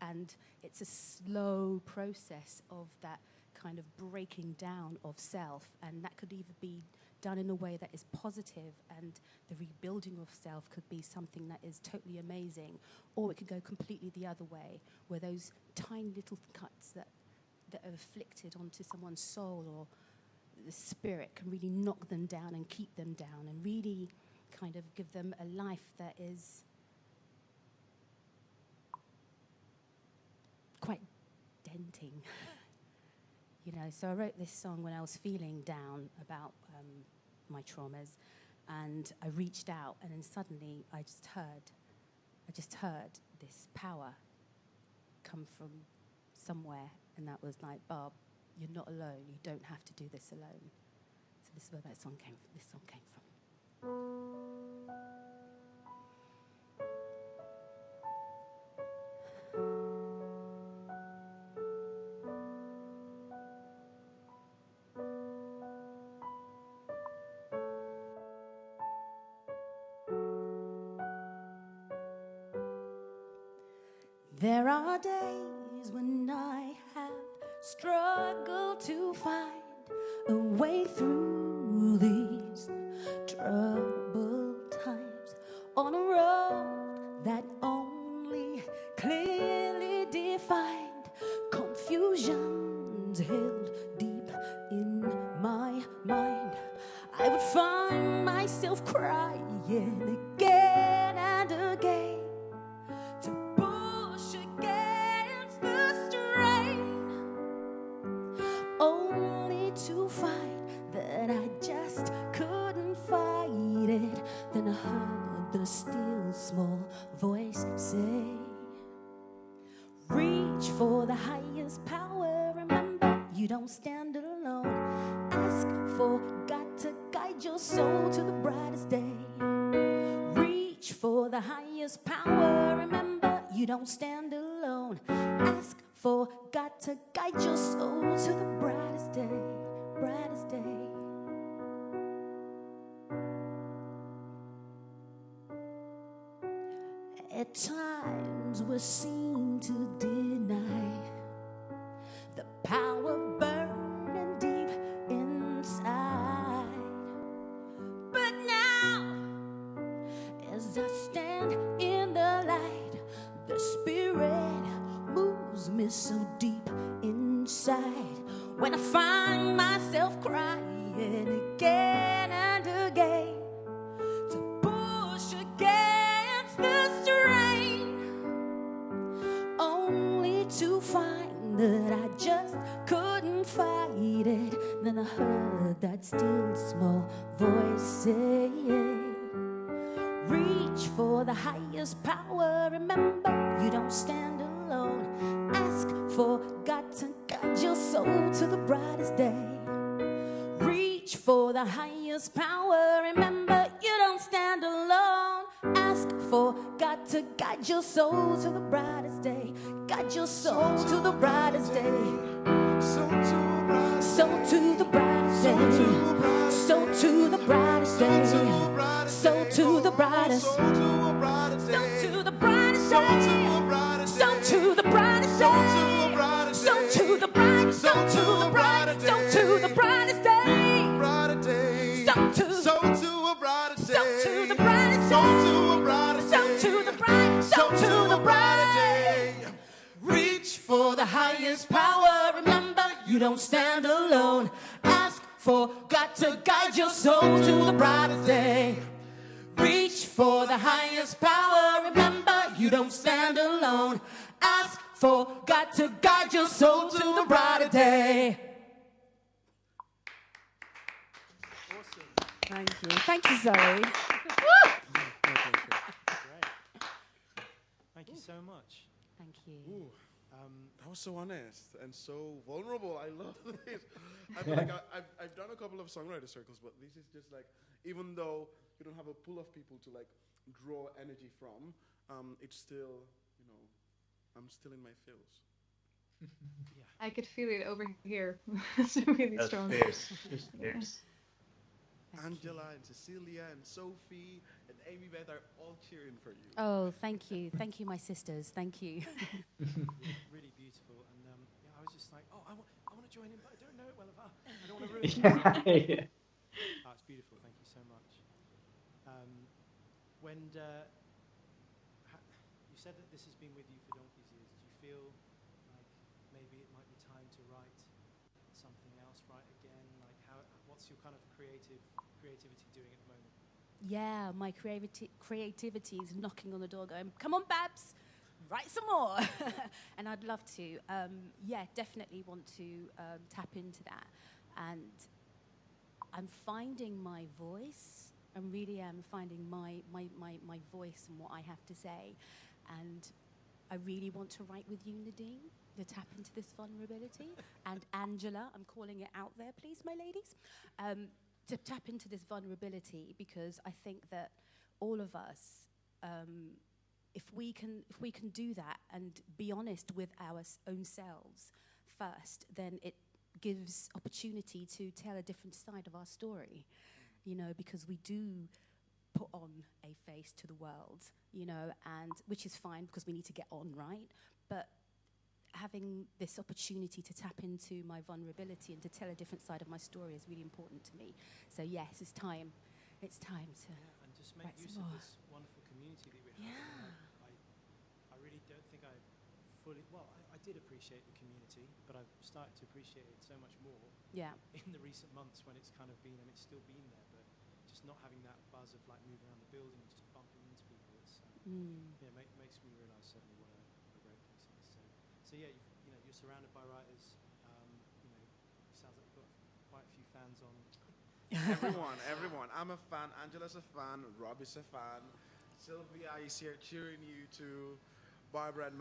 and it's a slow process of that kind of breaking down of self, and that could either be done in a way that is positive, and the rebuilding of self could be something that is totally amazing, or it could go completely the other way, where those tiny little cuts that are afflicted onto someone's soul or the spirit can really knock them down and keep them down and really kind of give them a life that is quite denting. So I wrote this song when I was feeling down about my traumas, and I reached out, and then suddenly I just heard this power come from somewhere, and that was like, Barb, you're not alone. You don't have to do this alone. So this is where that song came. This song came from. There are days when I have struggled to find a way through these troubled times on a road that only clearly defined confusions held deep in my mind. I would find myself crying again and again to push against the strain, only to find that I just couldn't fight it. Then I heard the still small voice say, reach for the highest power, remember you don't stand alone. Ask for God to guide your soul to the brightest day. Reach for the highest power, remember you don't stand alone. Ask for God to guide your soul to the brightest day, brightest day. At times we seem to deny the power burning deep inside. But now, as I stand in the light, the Spirit moves me so deep inside. When I find myself crying again and again to push against the strain, only to find that I just couldn't fight it. Then I heard that still small voice say, reach for the highest power, remember you don't stand alone. Ask for God to guide your soul to the brightest day. Reach for the highest power, remember you don't stand alone. Ask for God to guide your soul to the brightest day. Guide your soul to the brightest day. So to the brightest day. So to the brightest day. So to the brightest. So to the brightest day. So to the brightest day. So to the brightest. So to the brightest. So to the brightest day. So to a brightest day. So to the brightest. So to a brightest. So to the brightest. So to the brightest day. Reach for the highest power. Remember, you don't stand alone. Ask for God to guide your soul to the brightest day. Reach for the highest power. Remember, you don't stand alone. Ask for God to guide your soul to the brighter day. Awesome. Thank you. Thank you, Zoe. Great. Thank you so much. Thank you. Ooh, that was so honest and so vulnerable. I love this. I feel like I've done a couple of songwriter circles, but this is just like, even though you don't have a pool of people to like draw energy from, it's still, you know, I'm still in my feels. Yeah. I could feel it over here. It's really That's strong. fierce. Just fierce. Thank Angela and Cecilia and Sophie and Amy Beth are all cheering for you. Oh, thank you. Thank you, my sisters. Thank you. Really beautiful. And yeah, I was just like, oh, I want to join in, but I don't know it well enough. I don't want to ruin it. Yeah. Oh, it's beautiful. Thank you so much. You said that this has been with you for donkey's years. Do you feel like maybe it might be time to write something else, write again? Like, what's your kind of creativity doing at the moment? Yeah, my creativity is knocking on the door going, come on, Babs, write some more. And I'd love to. Yeah, definitely want to tap into that. And I'm finding my voice. I really am finding my voice and what I have to say. And I really want to write with you, Nadine. to tap into this vulnerability. And Angela, I'm calling it out there, please, my ladies, to tap into this vulnerability, because I think that all of us, if we can do that and be honest with our own selves first, then it gives opportunity to tell a different side of our story, you know, because we do put on a face to the world, you know, and which is fine because we need to get on, right? But having this opportunity to tap into my vulnerability and to tell a different side of my story is really important to me. So yes, it's time to and just make use of this wonderful community that we have. I really don't think I fully, I did appreciate the community, but I've started to appreciate it so much more in the recent months when it's kind of been, and it's still been there, but just not having that buzz of like moving around the building and just bumping into people, it's makes me realise suddenly what a great place it is. So yeah, you're surrounded by writers. Sounds like you've got quite a few fans on. Everyone. I'm a fan. Angela's a fan. Rob is a fan. Sylvia is here cheering you to. Barbara and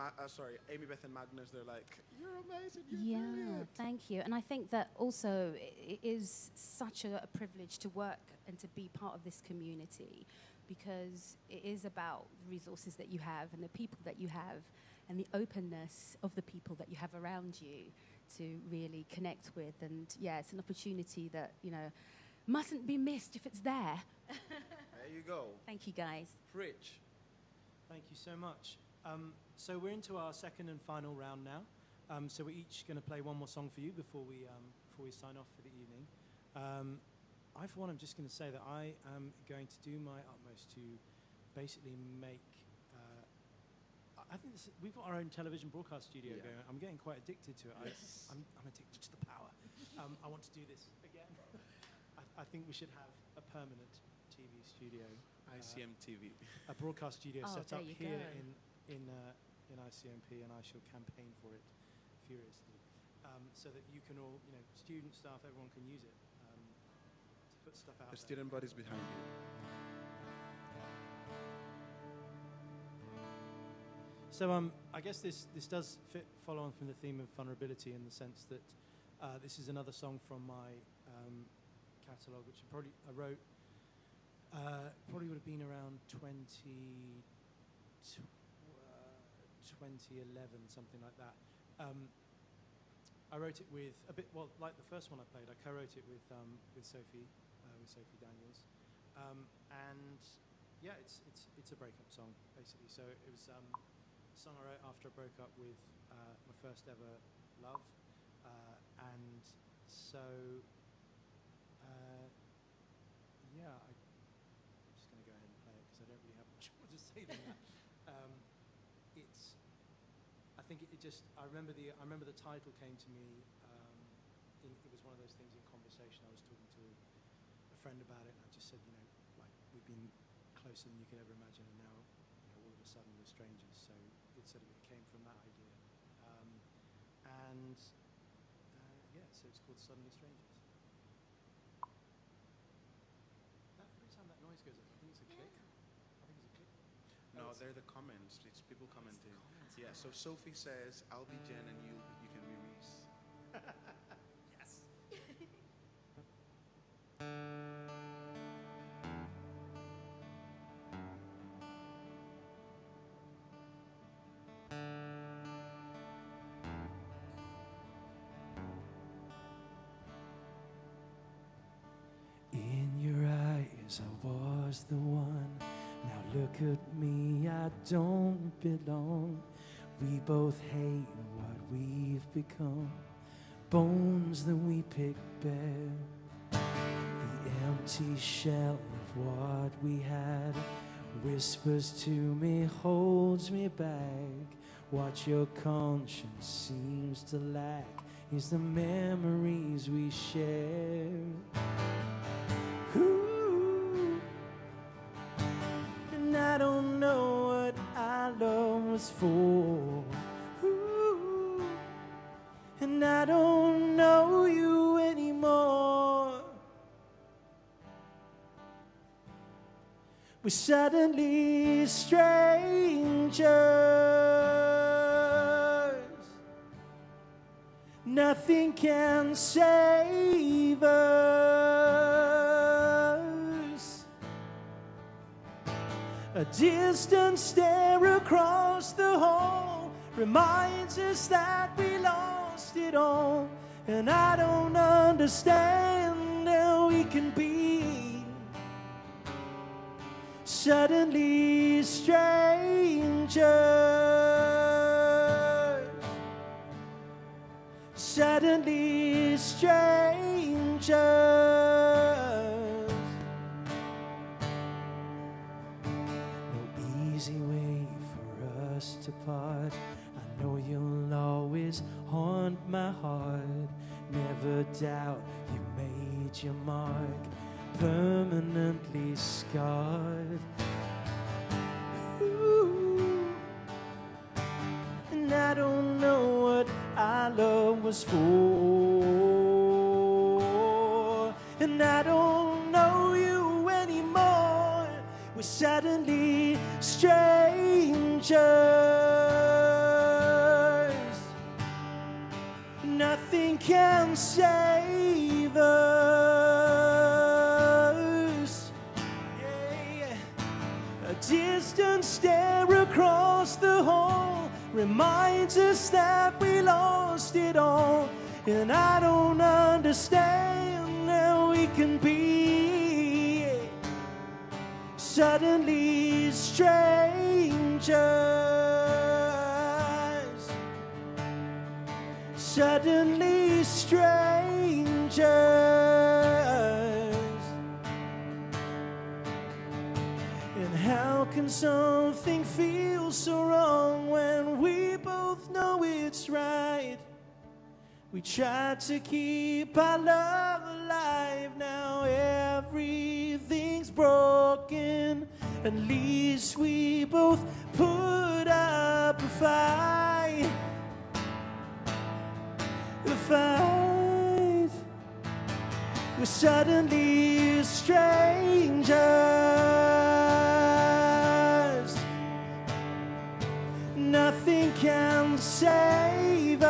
Amy, Beth and Magnus, they're like, you're amazing, you're brilliant. Thank you. And I think that also it is such a privilege to work and to be part of this community, because it is about the resources that you have and the people that you have and the openness of the people that you have around you to really connect with. And yeah, it's an opportunity that, you know, mustn't be missed if it's there. There you go. Thank you, guys. Rich. Thank you so much. So we're into our second and final round now. So we're each going to play one more song for you before we sign off for the evening. I, for one, am just going to say that I am going to do my utmost to basically make. I think we've got our own television broadcast studio going. I'm getting quite addicted to it. Yes. I'm addicted to the power. I want to do this again. I think we should have a permanent TV studio. ICMP. A broadcast studio set up here go. in ICMP, and I shall campaign for it furiously, so that you can all, you know, student, staff, everyone can use it to put stuff out. The student body's behind you. So I guess this does follow on from the theme of vulnerability, in the sense that this is another song from my catalogue, which I wrote. Probably would have been around 2011, something like that. I wrote it with a bit, like the first one I played. I co-wrote it with Sophie Daniels, and yeah, it's a breakup song basically. So it was a song I wrote after I broke up with my first ever love, and so yeah. I don't really have much more to say than that. I think it just. I remember the title came to me. It was one of those things in conversation. I was talking to a friend about it, and I just said, you know, like, we've been closer than you could ever imagine, and now, you know, all of a sudden we're strangers. So it came from that idea, and so it's called Suddenly Strangers. Every time that noise goes up, I think it's a click. No, they're the comments. It's people commenting. Yeah, so Sophie says, I'll be Jen and you can be Reese. Yes. In your eyes, I was the one. Now look at me, I don't belong. We both hate what we've become, bones that we pick bare. The empty shell of what we had whispers to me, holds me back. What your conscience seems to lack is the memories we share. And I don't know what our love was for. Ooh. And I don't know you anymore. We're suddenly strangers. nothing can save us. A distant stare across the hall reminds us that we lost it all. And I don't understand how we can be suddenly strangers. Suddenly strangers. No easy way for us to part. I know you'll always haunt my heart. Never doubt you made your mark, permanently scarred. Ooh. And I don't know what our love was for, and I don't know you anymore. We're suddenly strangers. Nothing can save us. Yeah. A distant stare across the hall reminds us that we lost it all. And I don't understand how we can be suddenly strangers. Suddenly strangers. And how can something feel so wrong when we both know it's right? We tried to keep our love alive. Now everything's broken. At least we both put up a fight. A fight. We're suddenly strangers. Nothing can save us.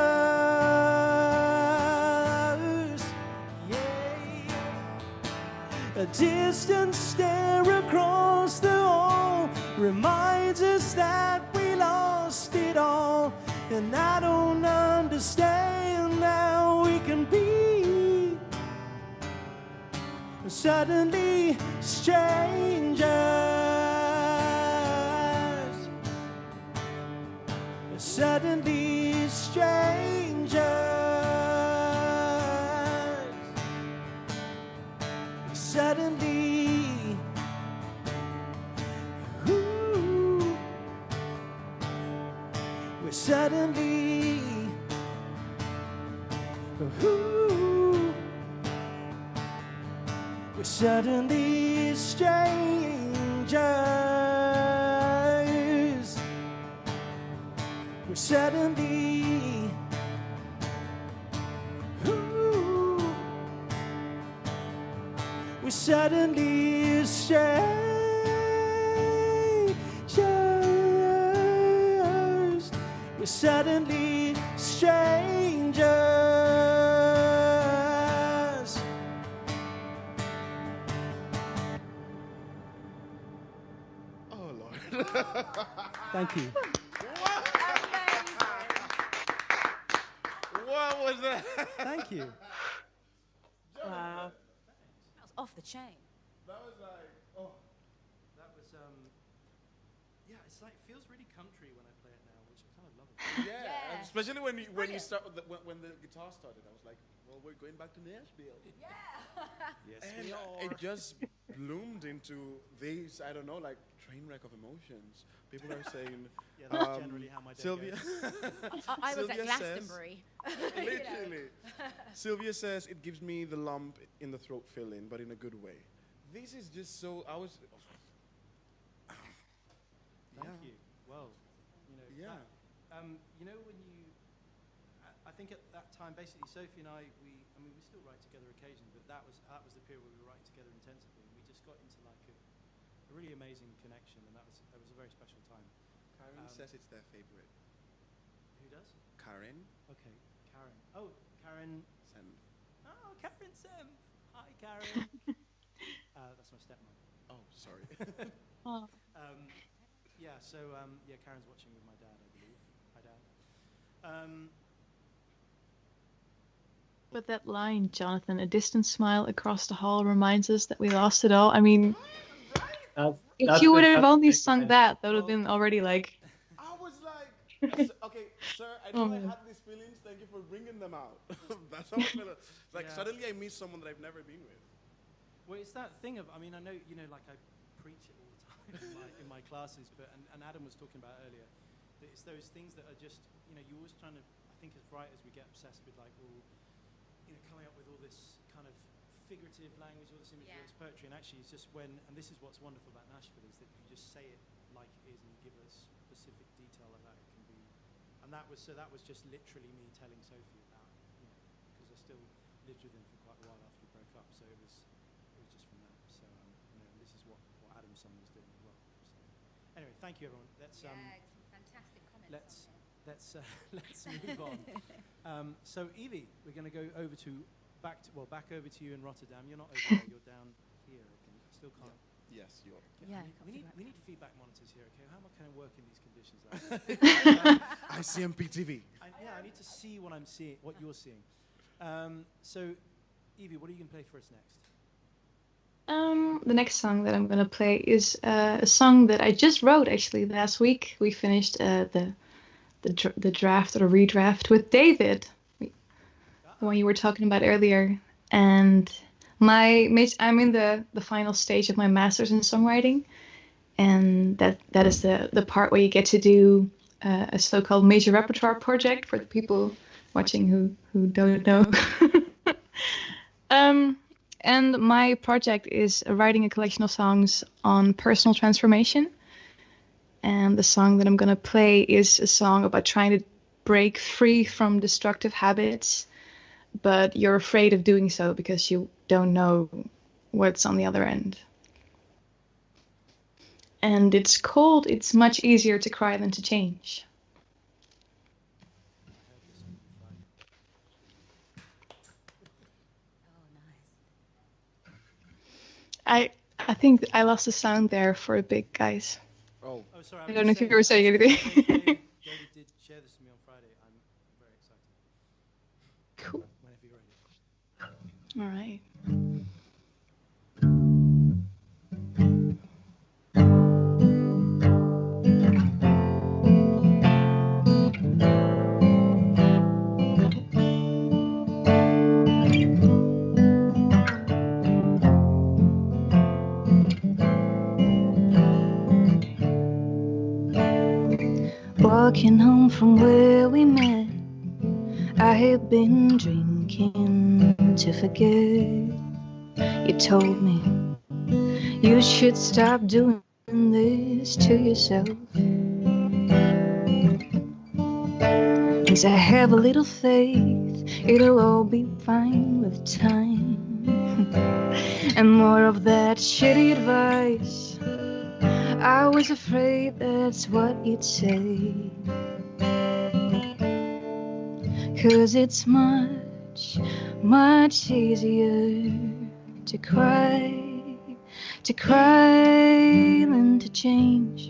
Yeah. A distant stare across the hall reminds us that we lost it all. And I don't understand how we can be suddenly strangers. Suddenly strangers. Suddenly. Ooh. We're suddenly. Ooh. We're suddenly strangers. We're suddenly. Ooh. We're suddenly strangers. We're suddenly strangers. Oh, Lord. Thank you. What was that? Thank you. That was off the chain. That was like, oh. That was yeah, it's like feels really country when I play it now, which I kind of love it. Yeah, Yeah. especially when you Brilliant. start with when the guitar started, I was like, well, we're going back to Nashville. Yeah. Yes, And it just bloomed into this, I don't know, like train wreck of emotions. People are saying, Yeah, that's generally how my day Sylvia. I was Sylvia at Glastonbury. Literally. Sylvia says it gives me the lump in the throat feeling, but in a good way. This is just so, I was. Thank you. Well, you know. Yeah. You know when you, I think at that time, basically, Sophie and I, we still write together occasionally, but that was the period where we were writing together intensively, and we just got into like a really amazing connection, and that was a very special time. Karen says it's their favorite. Who does? Karen? Okay, Karen. Oh, Karen. Sen. Oh, Karen Sem. Hi, Karen. That's my stepmom. Oh, sorry. Oh. Yeah, so Karen's watching with my dad, I believe. Hi, Dad. But that line, Jonathan, a distant smile across the hall reminds us that we lost it all. I mean, if you would have only sung that would have been already like. I was like, okay, sir, I know I had these feelings. Thank you for bringing them out. That's how I feel. Like, suddenly I meet someone that I've never been with. Well, it's that thing of, I mean, I know, like I preach it all the time in my classes, but, and Adam was talking about earlier, that it's those things that are just, you're always trying to, I think as writers, we get obsessed with like all, coming up with all this kind of figurative language, all this imagery, all this poetry, and actually it's just when, and this is what's wonderful about Nashville, is that if you just say it like it is and you give a specific detail of that, it can be, and that was just literally me telling Sophie about, because I still lived with him for quite a while after we broke up, so it was just from that. So, this is what Adam's son was doing as well. So, anyway, thank you everyone. Let's some fantastic comments. Let's move on. So Evie, we're going to go back over to you in Rotterdam. You're not over there. You're down here, I think. I still can't. Yeah. Yes, you are. Yeah, we need feedback monitors here. Okay, how am I going to work in these conditions? ICMP TV. I need to see what I'm seeing, what you're seeing. So, Evie, what are you going to play for us next? The next song that I'm gonna play is a song that I just wrote actually last week. We finished the draft or the redraft with David, the one you were talking about earlier, and I'm in the final stage of my master's in songwriting, and that is the part where you get to do a so-called major repertoire project for the people watching who don't know. And my project is writing a collection of songs on personal transformation. And the song that I'm going to play is a song about trying to break free from destructive habits, but you're afraid of doing so because you don't know what's on the other end. And it's called It's Much Easier to Cry Than to Change. I think I lost the sound there for a bit, guys. Oh, sorry. I don't know if you were saying anything. David did share this with me on Friday. I'm very excited. Cool. Whenever you're ready. All right. Walking home from where we met, I had been drinking to forget. You told me you should stop doing this to yourself, and to have a little faith, it'll all be fine with time. And more of that shitty advice, I was afraid that's what you'd say. 'Cause it's much, much easier to cry than to change.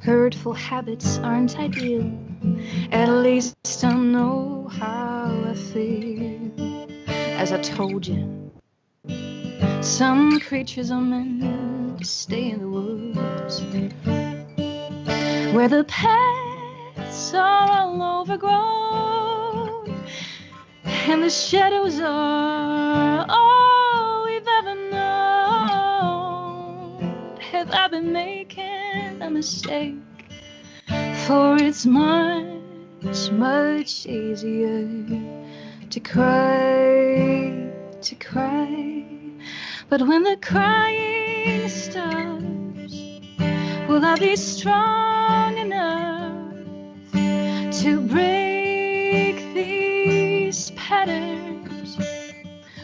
Hurtful habits aren't ideal. At least I know how I feel. As I told you, some creatures are meant to stay in the woods, where the paths are all overgrown, and the shadows are all we've ever known. Have I been making a mistake? For it's much, much easier to cry. But when the crying stops, will I be strong enough to break these patterns.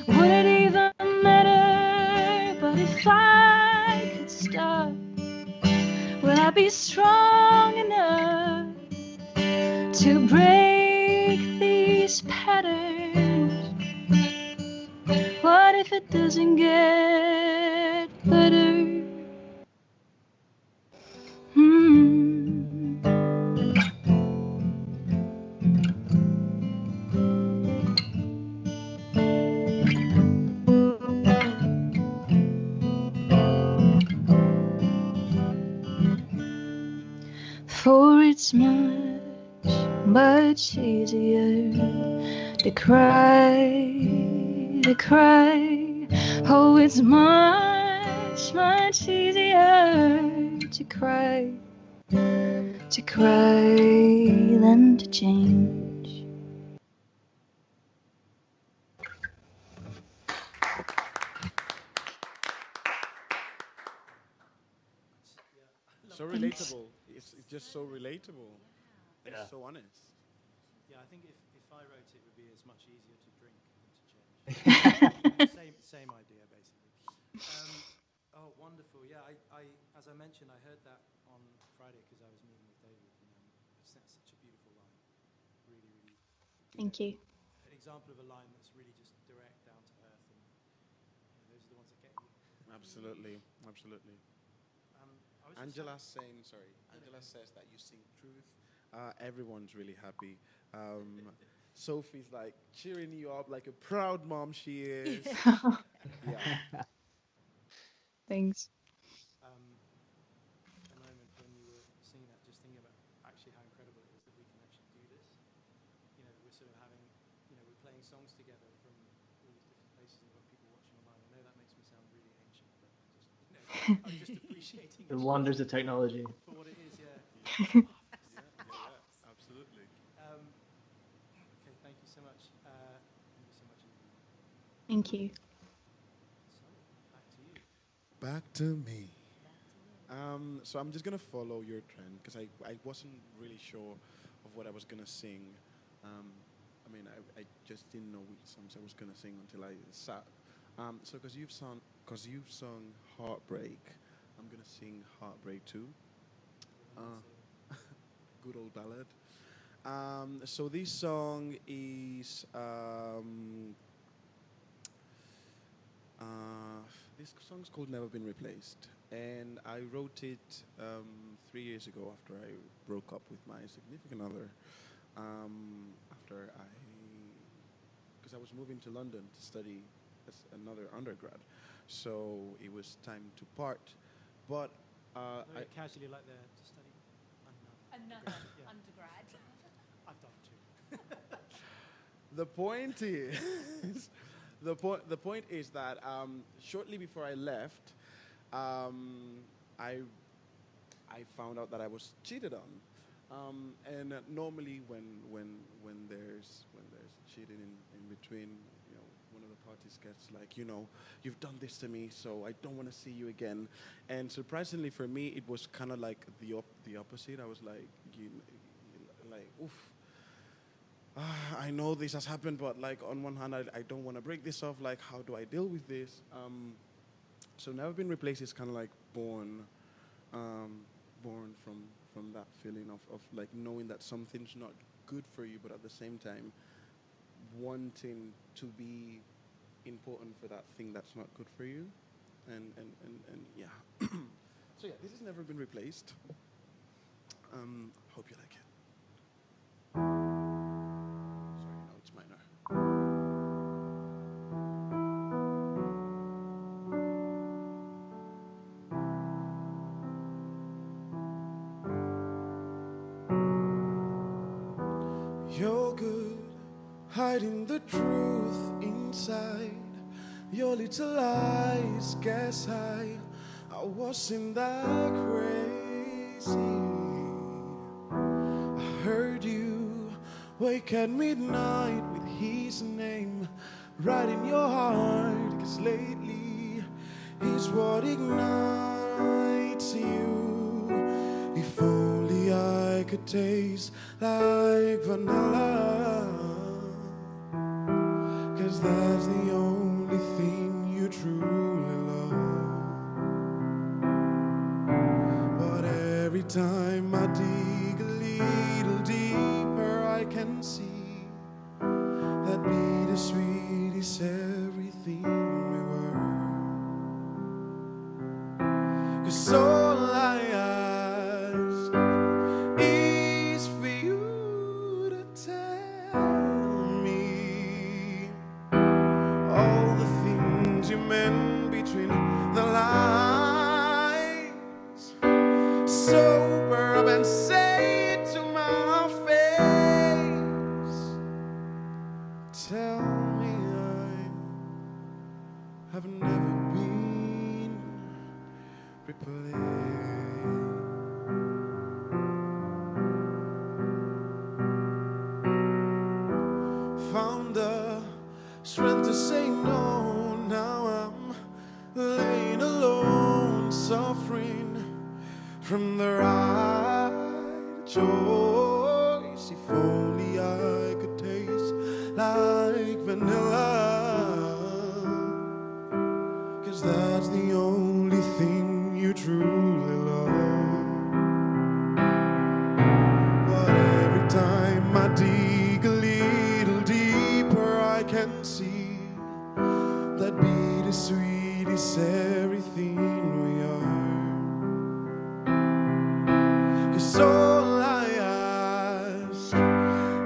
Would it even matter? But if I could stop, will I be strong enough to break these patterns? What if it doesn't get better? For it's much, much easier to cry, to cry. Oh, it's much, much easier to cry than to change. So relatable. It's just so relatable. Yeah. It's so honest. Yeah, I think if I wrote it, it would be as much easier to drink than to change. same idea, basically. Oh, wonderful. Yeah, I as I mentioned, I heard that on Friday because I was meeting with David, and it's such a beautiful line. Really, really. Thank you. An example of a line that's really just direct, down to earth, and those are the ones that get you. Absolutely, absolutely. Angela says that you sing truth. Everyone's really happy. Sophie's like cheering you up like a proud mom she is. Yeah. Thanks. A moment when you were singing that, just thinking about actually how incredible it is that we can actually do this. You know, that we're sort of having, we're playing songs together from all these different places and got people watching online. I know that makes me sound really ancient, but I'm just appreciating The wonders of technology. for what it is, yeah. Absolutely. Okay, thank you so much. Thank you so much, Evie. Thank you. So, back to you. Back to me. So I'm just gonna follow your trend because I wasn't really sure of what I was gonna sing. I just didn't know which songs I was gonna sing until I sat. So because you've sung Heartbreak, I'm gonna sing Heartbreak too. Good old ballad. So this song is this song's called Never Been Replaced, and I wrote it 3 years ago after I broke up with my significant other. Because I was moving to London to study as another undergrad, so it was time to part. But Very casually like there to study Another Yeah. undergrad. I've done two. The point is, the point is that shortly before I left, I found out that I was cheated on, and normally when there's cheating in between, one of the parties gets like, you've done this to me, so I don't want to see you again. And surprisingly for me, it was kind of like the opposite. I was like, oof. I know this has happened, but like on one hand, I don't want to break this off. Like, how do I deal with this? So Never Been Replaced is kind of like born from that feeling of like knowing that something's not good for you, but at the same time wanting to be important for that thing that's not good for you, and yeah. So yeah, this has never been replaced. Hope you like it. Sorry, no, it's minor. You're good, hiding the truth inside your little eyes. Guess I wasn't that crazy. I heard you wake at midnight with his name right in your heart, 'cause lately he's what ignites you. If only I could taste like vanilla. Tell me I have never been replaced. Found the strength to say no. Now I'm laying alone, suffering from the right choice. If only I could taste like vanilla, 'cause that's the only thing you truly love. But every time I dig a little deeper, I can see that bittersweet is everything we are. 'Cause all I ask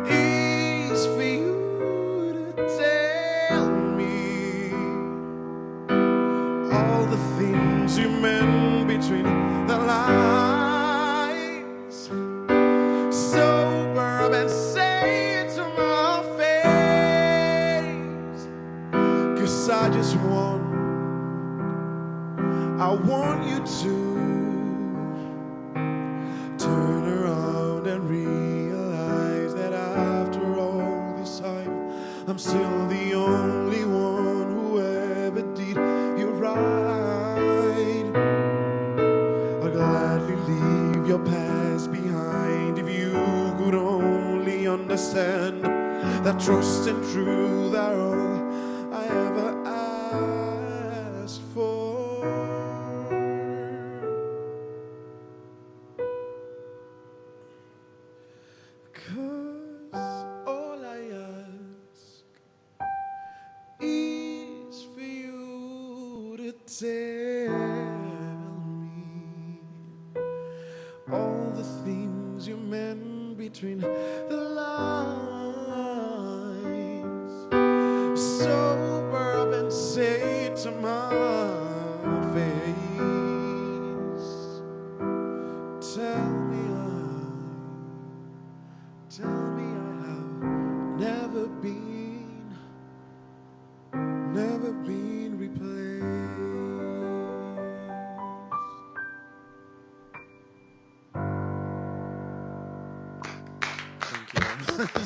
is for you to tell me all the things you meant between the lines. Sober up and say it to my face. 'Cause I just I want you to turn around and realize that after all this time, I'm still the only one who ever did you right. I'd gladly leave your past behind if you could only understand that trust and truth are all I ever asked for. All I ask is for you to tell me all the things you meant between the lines. Sober up and say it to my face. Tell me I have never been replaced.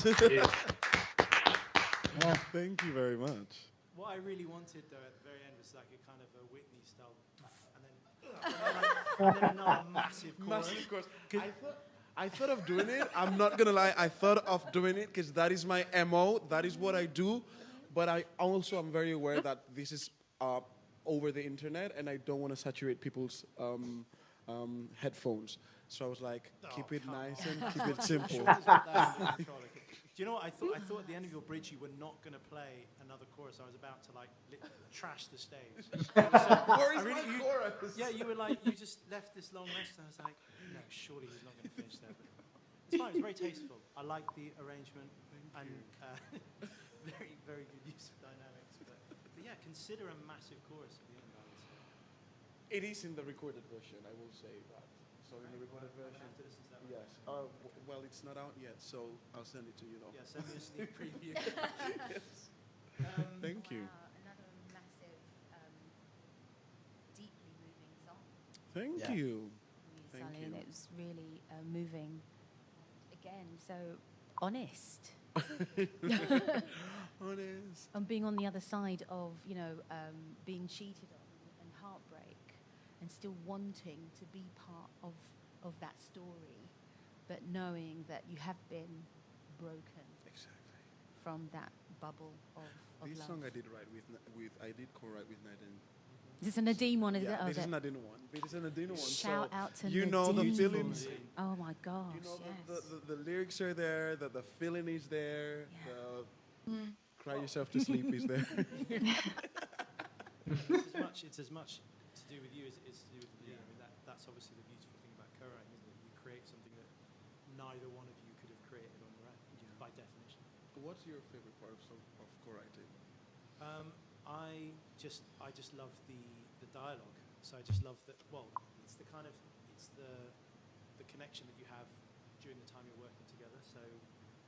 Thank you. Thank you very much. What I really wanted, though, at the very end was like a kind of a Whitney style, and then another massive chorus. Massive chorus. I thought of doing it. I'm not gonna lie. I thought of doing it because that is my MO. That is what I do. But I also am very aware that this is over the internet, and I don't want to saturate people's headphones. So I was like, keep it nice and keep it simple. Do you know what I thought? I thought at the end of your bridge you were not going to play another chorus. I was about to like trash the stage. Chorus. Yeah, you were like, you just left this long rest, and I was like, no, surely he's not going to finish there. But it's fine. It's very tasteful. I like the arrangement and very, very good use of dynamics. But yeah, consider a massive chorus at the end. I would say. It is in the recorded version. I will say that. So in the recorded version, yes. Well, it's not out yet, so I'll send it to you though. Yeah, send me a sneak preview. Yes. Thank you. Another massive, deeply moving song. Thank you. Thank Thank you. you. It was really moving. Again, so honest. Honest. And being on the other side of, being cheated on and heartbreak, and still wanting to be part of that story, but knowing that you have been broken from that bubble of This love. song I did write I did co-write with Nadine. This is a Nadine one, is it? This is Nadine one. This is a Nadine one. Shout out to you Nadine. know the feelings. Oh my gosh, You know yes. the lyrics are there. The feeling is there. Yeah. The cry yourself to sleep is there. It's as much to do with you as it is to do with me. I mean, that's obviously the beautiful thing about co-writing, isn't it? You create something that neither one of you could have created on your own, by definition. What's your favorite part of co-writing? I just love the dialogue. So I just love that. Well, it's the connection that you have during the time you're working together. So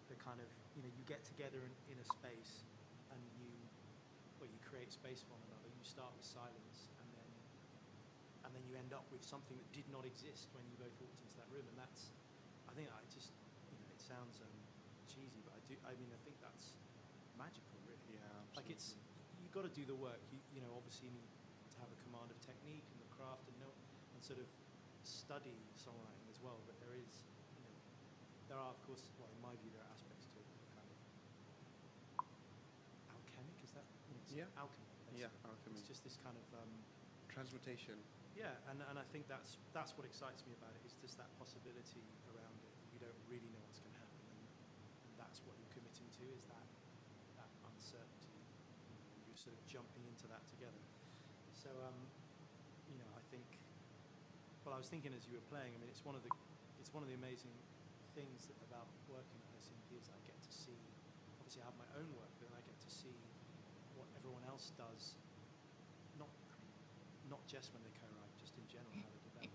the kind of you get together in a space create space for one another. You start with silence, and then you end up with something that did not exist when you both walked into that room. And that's, I think, I just, it sounds cheesy, but I think that's magical, really. Yeah, absolutely. Like you've got to do the work. You know, obviously you need to have a command of technique and the craft and sort of study songwriting as well. But there are, of course, well, in my view, there are aspects to it that are kind of alchemic. Is that? Yeah. Alchemy. Basically. Yeah, alchemy. It's just this kind of transmutation. Yeah, and I think that's what excites me about it, is just that possibility around it. You don't really know what's going to happen, and that's what you're committing to, is that uncertainty. You're sort of jumping into that together. So, I think. Well, I was thinking as you were playing. I mean, it's one of the amazing things about working at ICMP is I get to see. Obviously, I have my own work, but I get to see what everyone else does. Not just when they co-write, just in general how they develop.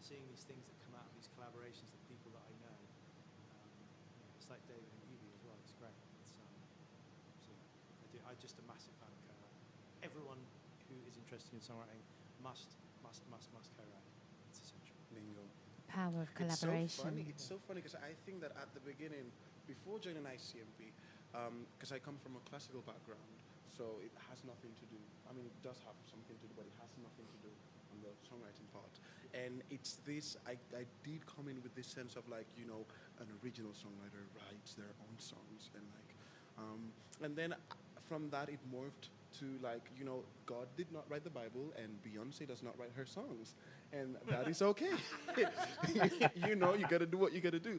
Seeing these things that come out of these collaborations, the people that I know. It's like David and Evie as well. It's great. I'm just a massive fan of co-writing. Everyone who is interested in songwriting must co-write. It's essential. Bingo. Power of collaboration. It's so funny because I think that at the beginning, before joining ICMP, because I come from a classical background, so it has nothing to do. I mean, it does have something to do, but it has nothing to do on the songwriting part. And it's this, I did come in with this sense of like, an original songwriter writes their own songs. And then from that it morphed to like, God did not write the Bible and Beyonce does not write her songs. And that is okay. You got to do what you got to do.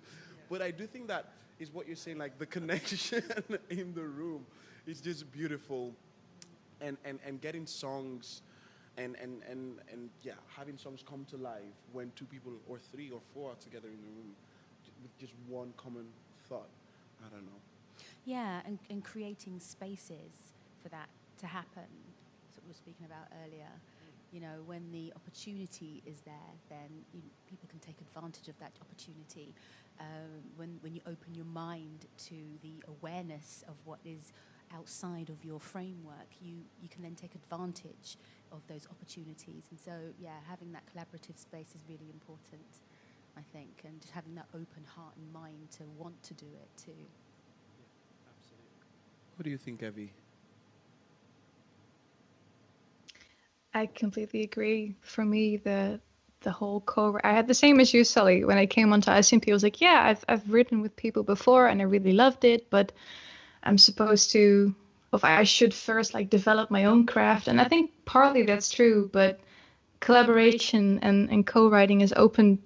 But I do think that is what you're saying, like the connection in the room is just beautiful. And getting songs and having songs come to life when two people or three or four are together in the room with just one common thought. I don't know. Yeah, and creating spaces for that to happen. That's what we were speaking about earlier. When the opportunity is there, then people can take advantage of that opportunity. When you open your mind to the awareness of what is outside of your framework, you can then take advantage of those opportunities. And so, having that collaborative space is really important, I think, and just having that open heart and mind to want to do it too. Yeah, absolutely. What do you think, Evie? I completely agree. For me, the whole I had the same as you, Sully. When I came onto ICMP, I was like, I've written with people before and I really loved it, but I'm supposed to, I should first like develop my own craft. And I think partly that's true, but collaboration and co-writing has opened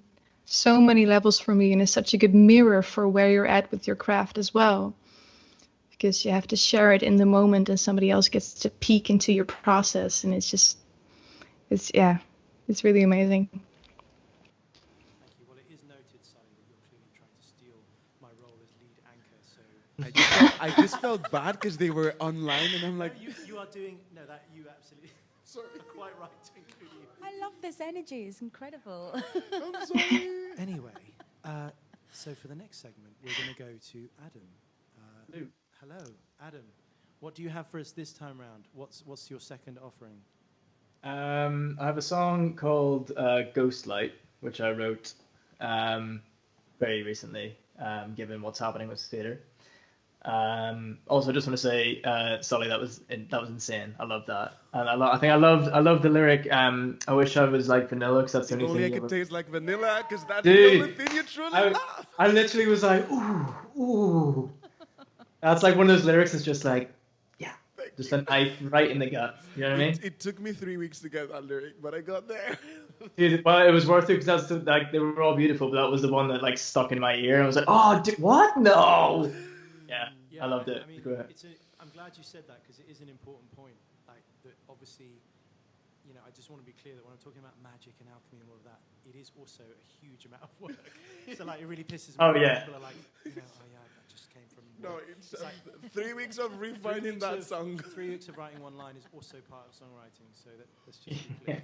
so many levels for me and is such a good mirror for where you're at with your craft as well. Because you have to share it in the moment and somebody else gets to peek into your process, and it's really amazing. Thank you. Well, it is noted, Sully, that you're clearly trying to steal my role as lead anchor. So I just felt bad because they were online, and I'm like, no, you are doing you absolutely are quite right to include you. I love this energy. It's incredible. I'm sorry. Anyway, so for the next segment, we're going to go to Adam. Hello, Adam. What do you have for us this time round? What's your second offering? I have a song called Ghostlight, which I wrote very recently, given what's happening with theatre. Also, I just want to say, Sully, that was insane. I love that, and I love the lyric. I wish I was like vanilla, because that's the only thing. I could taste like vanilla, because that's Dude, the only thing you truly love. I literally was like, ooh. That's like one of those lyrics that's just like, just a knife right in the gut. You know what I mean? It took me 3 weeks to get that lyric, but I got there. Dude, well, it was worth it, because they were all beautiful, but that was the one that like stuck in my ear. I was like, oh, what? No. Yeah, I loved it. I mean, I'm glad you said that, because it is an important point. Like that, obviously, I just want to be clear that when I'm talking about magic and alchemy and all of that, it is also a huge amount of work. So like, it really pisses me off. People are like, that just came from. No, it's like 3 weeks of refining that song. 3 weeks of writing one line is also part of songwriting. So let's just be clear.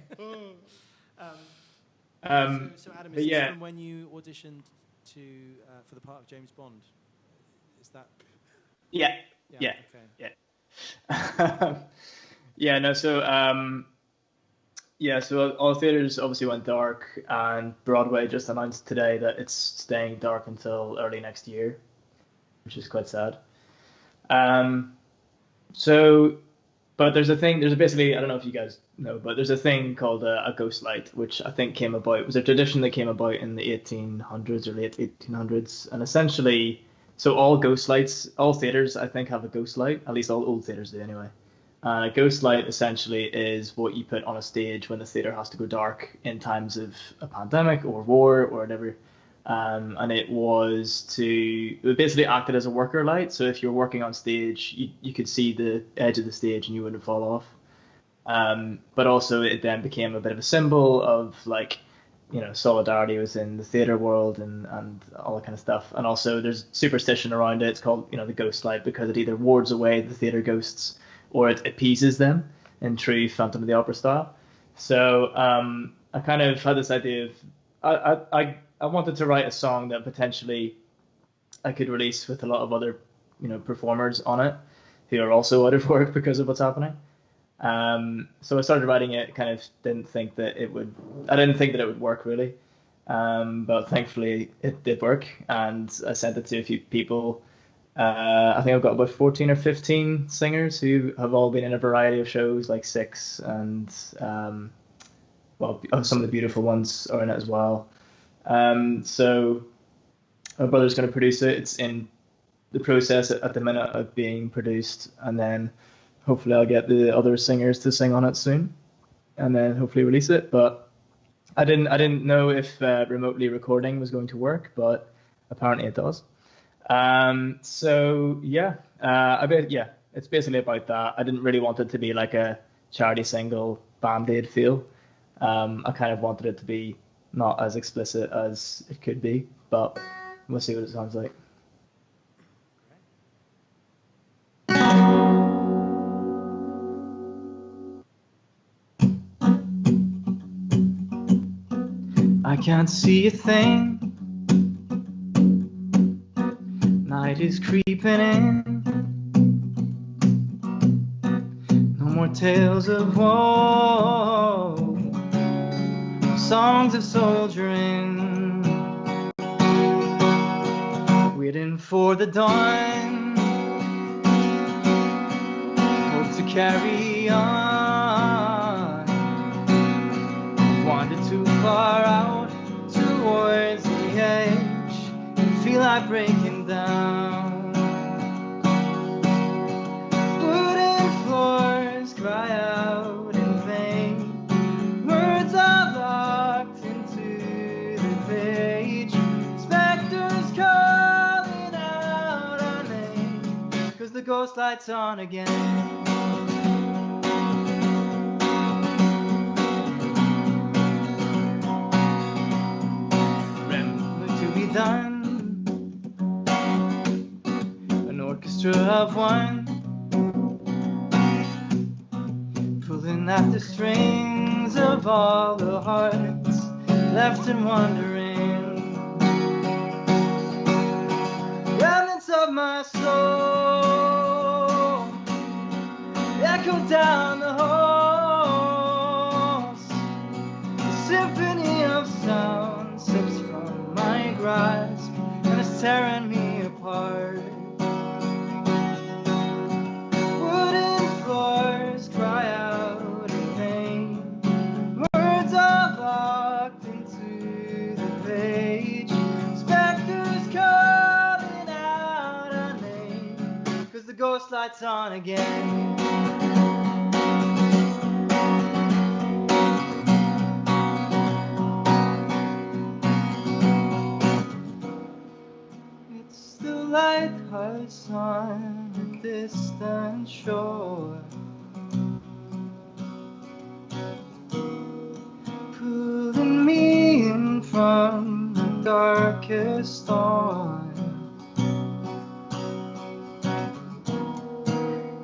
So Adam, is this from when you auditioned for the part of James Bond? Is that? Yeah. Okay. Yeah. Yeah, no, so so all theaters obviously went dark, and Broadway just announced today that it's staying dark until early next year, which is quite sad. So, but there's basically, I don't know if you guys know, but there's a thing called a ghost light, which I think came about, it was a tradition that came about in the 1800s or late 1800s, and essentially, so all ghost lights, all theaters, I think, have a ghost light, at least all old theaters do anyway. A ghost light essentially is what you put on a stage when the theater has to go dark in times of a pandemic or war or whatever. And it basically acted as a worker light. So if you're working on stage, you could see the edge of the stage and you wouldn't fall off. But also it then became a bit of a symbol of, like, solidarity within the theater world and all that kind of stuff. And also there's superstition around it. It's called, the ghost light, because it either wards away the theater ghosts or it appeases them in true Phantom of the Opera style. So I kind of had this idea of I wanted to write a song that potentially I could release with a lot of other performers on it who are also out of work because of what's happening. So I started writing it. Kind of didn't think that it would work really, but thankfully it did work, and I sent it to a few people. I think I've got about 14 or 15 singers who have all been in a variety of shows, like Six, and some of the beautiful ones are in it as well. So my brother's going to produce it. It's in the process at the minute of being produced, and then hopefully I'll get the other singers to sing on it soon, and then hopefully release it. But I didn't know if remotely recording was going to work, but apparently it does. It's basically about that. I didn't really want it to be like a charity single Band-Aid feel. I kind of wanted it to be not as explicit as it could be, but we'll see what it sounds like. I can't see a thing. Night is creeping in. No more tales of woe, songs of soldiering, waiting for the dawn, hope to carry on. Wandered too far out towards the edge, feel like breaking down. Wooden floors cry out in vain, words are locked into the page. Spectres calling out our name, 'cause the ghost light's on again. Done, an orchestra of one, pulling at the strings of all the hearts left and wandering. Remnants of my soul echo down the halls. The symphony of sound slips from my grasp and it's tearing me apart. Wooden floors cry out in vain, words are locked into the page. Spectres calling out our name, 'cause the ghost light's on again. Lighthouse on a distant shore, pulling me in from the darkest storm.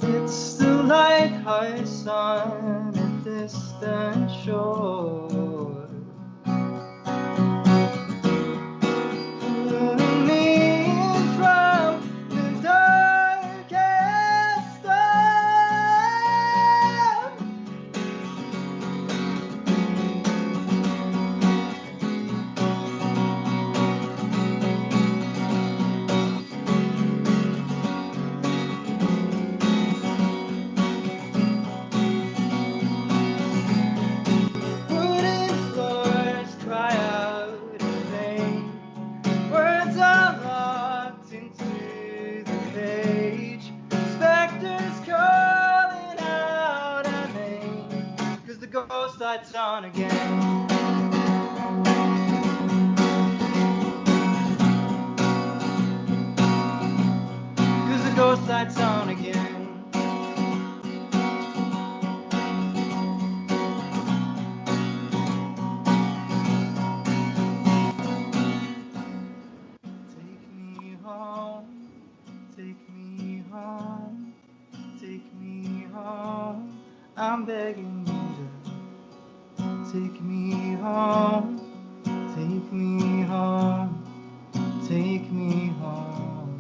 It's the lighthouse on a distant shore. lights on again. Cause the ghost lights on again. Take me home, take me home, take me home. I'm begging you to take me home, take me home, take me home.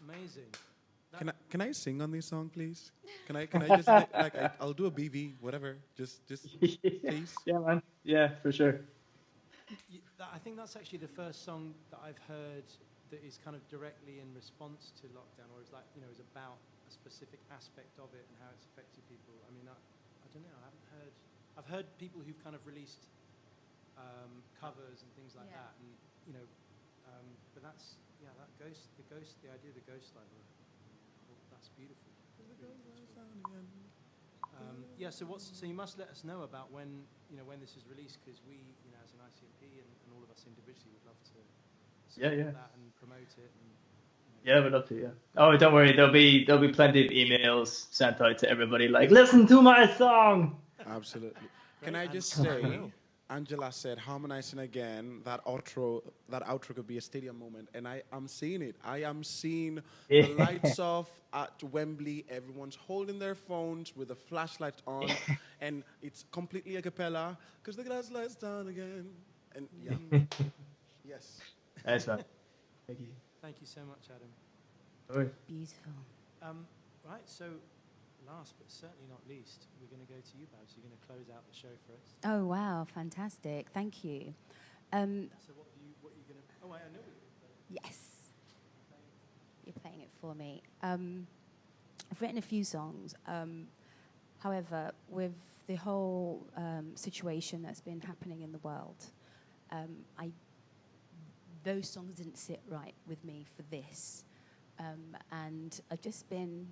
Amazing. Can I sing on this song, please? Can I just I'll do a BV, whatever. Just please. Yeah, man. Yeah, for sure. I think that's actually the first song that I've heard that is kind of directly in response to lockdown, or is like, you know, is about a specific aspect of it and how it's affected people. I mean, I don't know. I've heard people who've kind of released covers and things like that, and you know, but that's the idea of the ghost light. That's beautiful. Yeah. So you must let us know about when this is released, because we, you know, as an ICMP and all of us individually would love to support that and promote it. And, yeah, we'd love to. Yeah. Oh, don't worry. There'll be plenty of emails sent out to everybody. Like, listen to my song. Absolutely. Can I just say, Angela said harmonizing again. That outro could be a stadium moment, and I'm seeing it. I am seeing the lights off at Wembley. Everyone's holding their phones with the flashlight on, and it's completely a cappella because the glass lights down again. And yeah, yes. Nice, man. Thank you. Thank you so much, Adam. All right. Beautiful. Right, so last but certainly not least, we're going to go to you, Babs. You're going to close out the show for us. Oh, wow, fantastic. Thank you. So what are you going to... Oh, I know you. Yes. You're playing it for me. I've written a few songs. However, with the whole situation that's been happening in the world, those songs didn't sit right with me for this. And I've just been,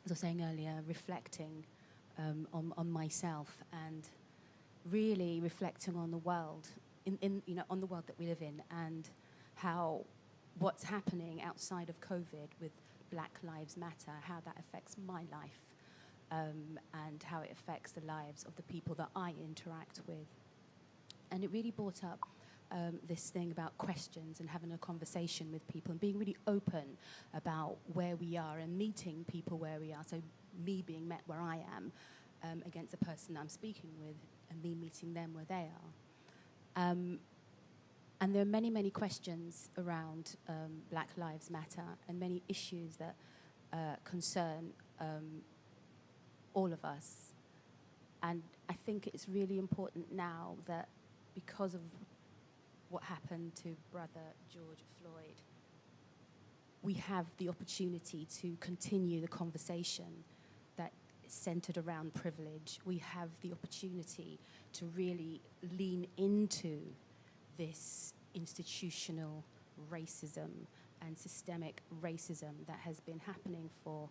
as I was saying earlier, reflecting on myself and really reflecting on the world, on the world that we live in, and how what's happening outside of COVID with Black Lives Matter, how that affects my life, and how it affects the lives of the people that I interact with. And it really brought up this thing about questions and having a conversation with people and being really open about where we are and meeting people where we are. So me being met where I am against the person I'm speaking with, and me meeting them where they are. And there are many, many questions around Black Lives Matter and many issues that concern all of us. And I think it's really important now that because of what happened to brother George Floyd, we have the opportunity to continue the conversation that is centered around privilege. We have the opportunity to really lean into this institutional racism and systemic racism that has been happening for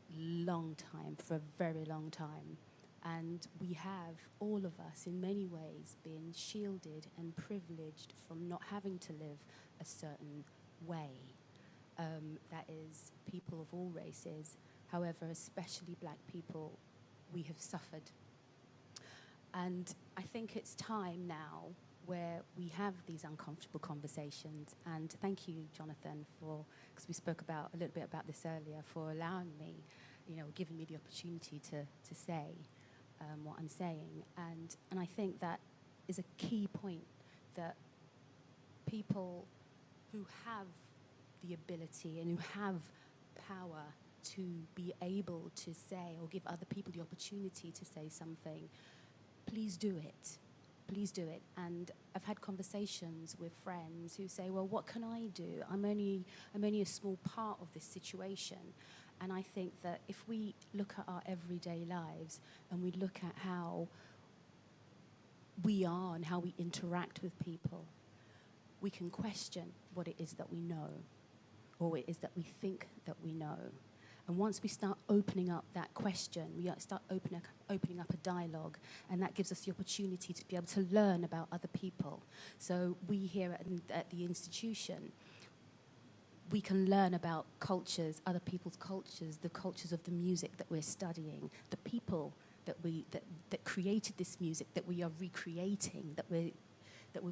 a long time, for a very long time. And we have, all of us, in many ways, been shielded and privileged from not having to live a certain way. That is, people of all races. However, especially Black people, we have suffered. And I think it's time now where we have these uncomfortable conversations. And thank you, Jonathan, because we spoke a little bit about this earlier, for allowing me, giving me the opportunity to say what I'm saying. And I think that is a key point, that people who have the ability and who have power to be able to say, or give other people the opportunity to say something, please do it. Please do it. And I've had conversations with friends who say, well, what can I do? I'm only a small part of this situation. And I think that if we look at our everyday lives and we look at how we are and how we interact with people, we can question what it is that we know, or what it is that we think that we know. And once we start opening up that question, we start opening up a dialogue, and that gives us the opportunity to be able to learn about other people. So we here at the institution, we can learn about cultures, other people's cultures, the cultures of the music that we're studying, the people that created this music, that we are recreating, that we're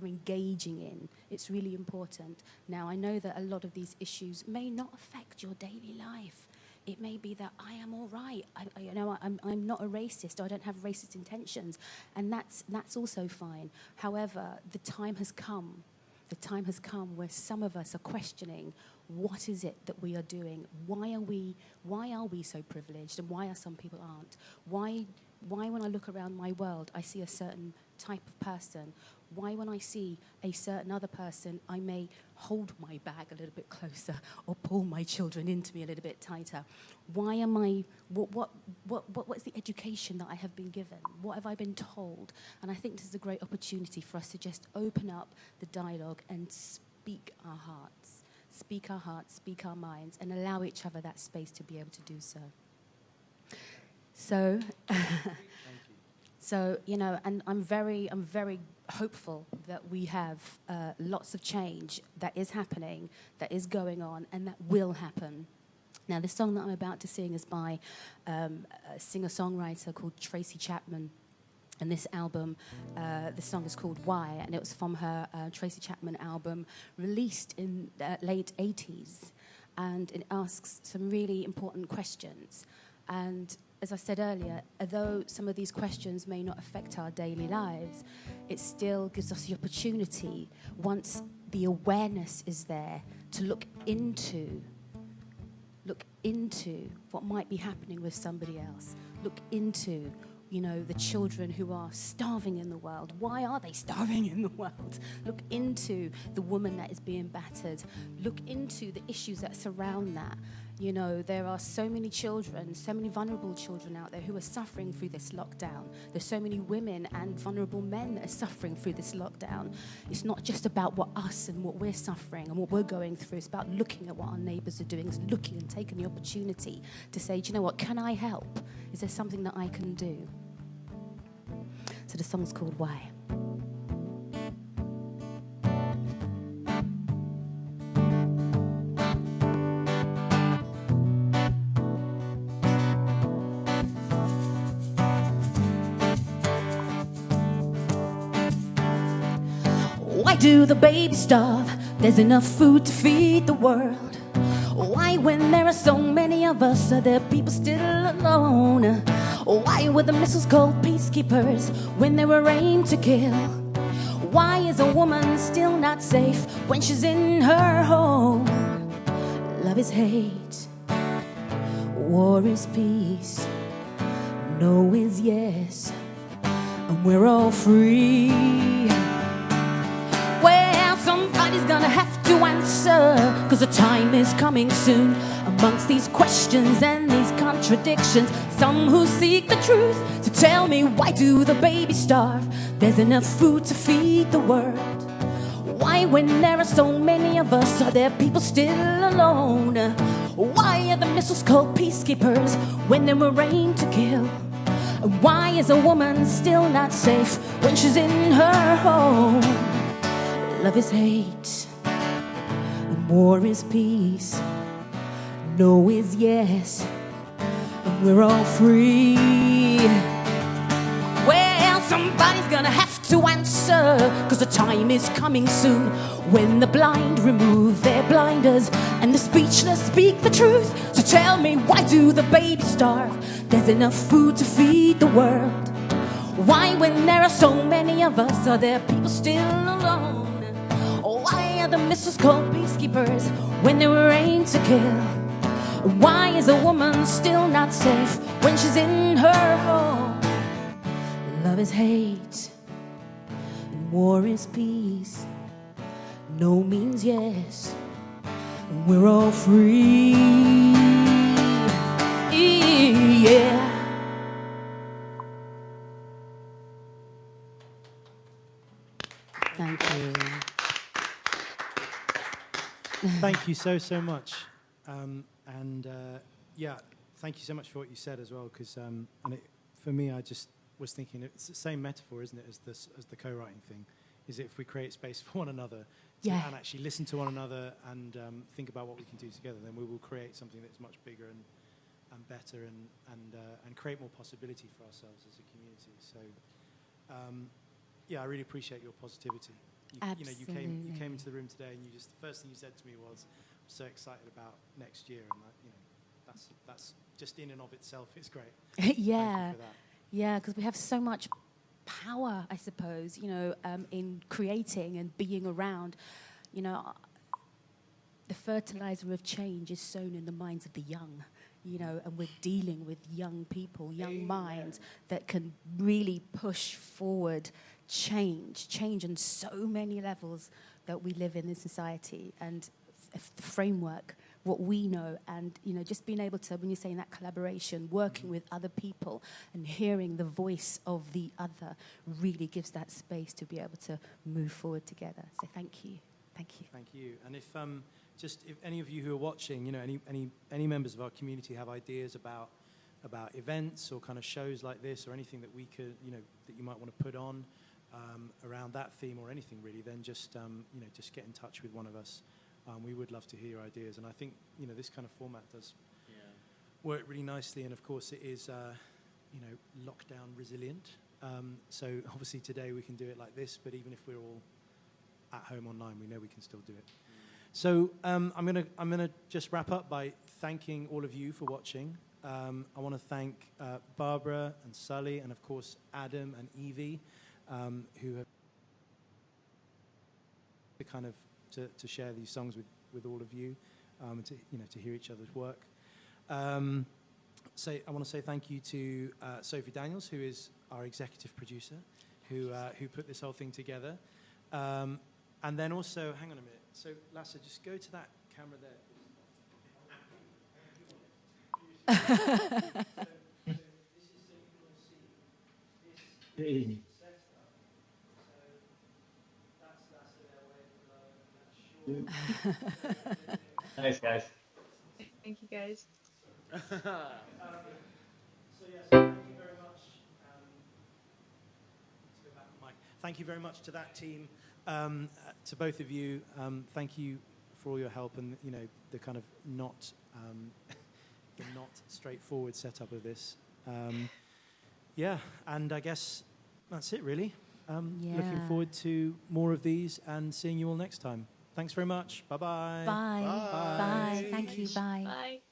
engaging in. It's really important. Now, I know that a lot of these issues may not affect your daily life. It may be that I am all right. I'm not a racist. I don't have racist intentions, and that's also fine. However, the time has come. The time has come where some of us are questioning, what is it that we are doing? Why are we so privileged, and why are some people aren't? Why when I look around my world, I see a certain type of person? Why when I see a certain other person, I may hold my bag a little bit closer or pull my children into me a little bit tighter? Why am I, what's the education that I have been given? What have I been told? And I think this is a great opportunity for us to just open up the dialogue and speak our hearts, speak our minds, and allow each other that space to be able to do so. So, so, you know, and I'm very hopeful that we have lots of change that is happening, that is going on, and that will happen. Now, the song that I'm about to sing is by a singer-songwriter called Tracy Chapman. And this album, the song is called Why, and it was from her Tracy Chapman album released in late 80s. And it asks some really important questions. And as I said earlier, although some of these questions may not affect our daily lives, it still gives us the opportunity, once the awareness is there, to look into what might be happening with somebody else. Look into, you know, the children who are starving in the world. Why are they starving in the world? Look into the woman that is being battered. Look into the issues that surround that. You know, there are so many children, so many vulnerable children out there who are suffering through this lockdown. There's so many women and vulnerable men that are suffering through this lockdown. It's not just about what us and what we're suffering and what we're going through. It's about looking at what our neighbours are doing, it's looking and taking the opportunity to say, do you know what, can I help? Is there something that I can do? So the song's called Why. Why do the babies starve? There's enough food to feed the world. Why, when there are so many of us, are there people still alone? Why were the missiles called peacekeepers when they were aimed to kill? Why is a woman still not safe when she's in her home? Love is hate, war is peace, no is yes, and we're all free. Well, somebody's gonna have to answer, 'cause the time is coming soon. Amongst these questions and these contradictions, some who seek the truth. So tell me, why do the babies starve? There's enough food to feed the world. Why, when there are so many of us, are there people still alone? Why are the missiles called peacekeepers when they were aimed to kill? Why is a woman still not safe when she's in her home? Love is hate, and war is peace. No is yes, and we're all free. Well, somebody's gonna have to answer, 'cause the time is coming soon when the blind remove their blinders and the speechless speak the truth. So tell me, why do the babies starve? There's enough food to feed the world. Why, when there are so many of us, are there people still alone? Why are the missiles called peacekeepers when they were aimed to kill? Why is a woman still not safe when she's in her home? Love is hate, and war is peace. No means yes, and we're all free. Yeah. Thank you. Thank you so much. Yeah, thank you so much for what you said as well, because for me, I just was thinking it's the same metaphor, isn't it, as the co-writing thing, is if we create space for one another and actually listen to one another and think about what we can do together, then we will create something that's much bigger and better and create more possibility for ourselves as a community. So, yeah, I really appreciate your positivity. Absolutely. You came into the room today, and the first thing you said to me was, "I'm so excited about next year," and that's just in and of itself is great. Yeah, Thank you for that. yeah, because we have so much power, I suppose, in creating and being around. The fertilizer of change is sown in the minds of the young. And we're dealing with young people, young minds that can really push forward change on so many levels that we live in society, and the framework, what we know, and just being able to, when you're saying that collaboration, working with other people and hearing the voice of the other really gives that space to be able to move forward together. So thank you. Thank you. And if any of you who are watching, any members of our community have ideas about events or kind of shows like this, or anything that we could, that you might want to put on around that theme or anything really, then just get in touch with one of us. We would love to hear your ideas, and I think this kind of format does work really nicely. And of course, it is lockdown resilient. So obviously today we can do it like this, but even if we're all at home online, we know we can still do it. So I'm gonna just wrap up by thanking all of you for watching. I want to thank Barbara and Sully, and of course Adam and Evie, who have to share these songs with all of you, to hear each other's work. I want to say thank you to Sophie Daniels, who is our executive producer, who put this whole thing together. And then also, hang on a minute. So, Lasse, just go to that camera there. So this is so you can all see this setup. So that's Lasse there way below, and that's Sean. Nice, guys. Thank you, guys. So thank you very much. Let's go back to Mike. Thank you very much to that team, to both of you. Thank you for all your help and the kind of not straightforward setup of this. And I guess that's it really. Looking forward to more of these and seeing you all next time. Thanks very much. Bye-bye. Bye. Bye. Bye. Thank you. Bye. Bye.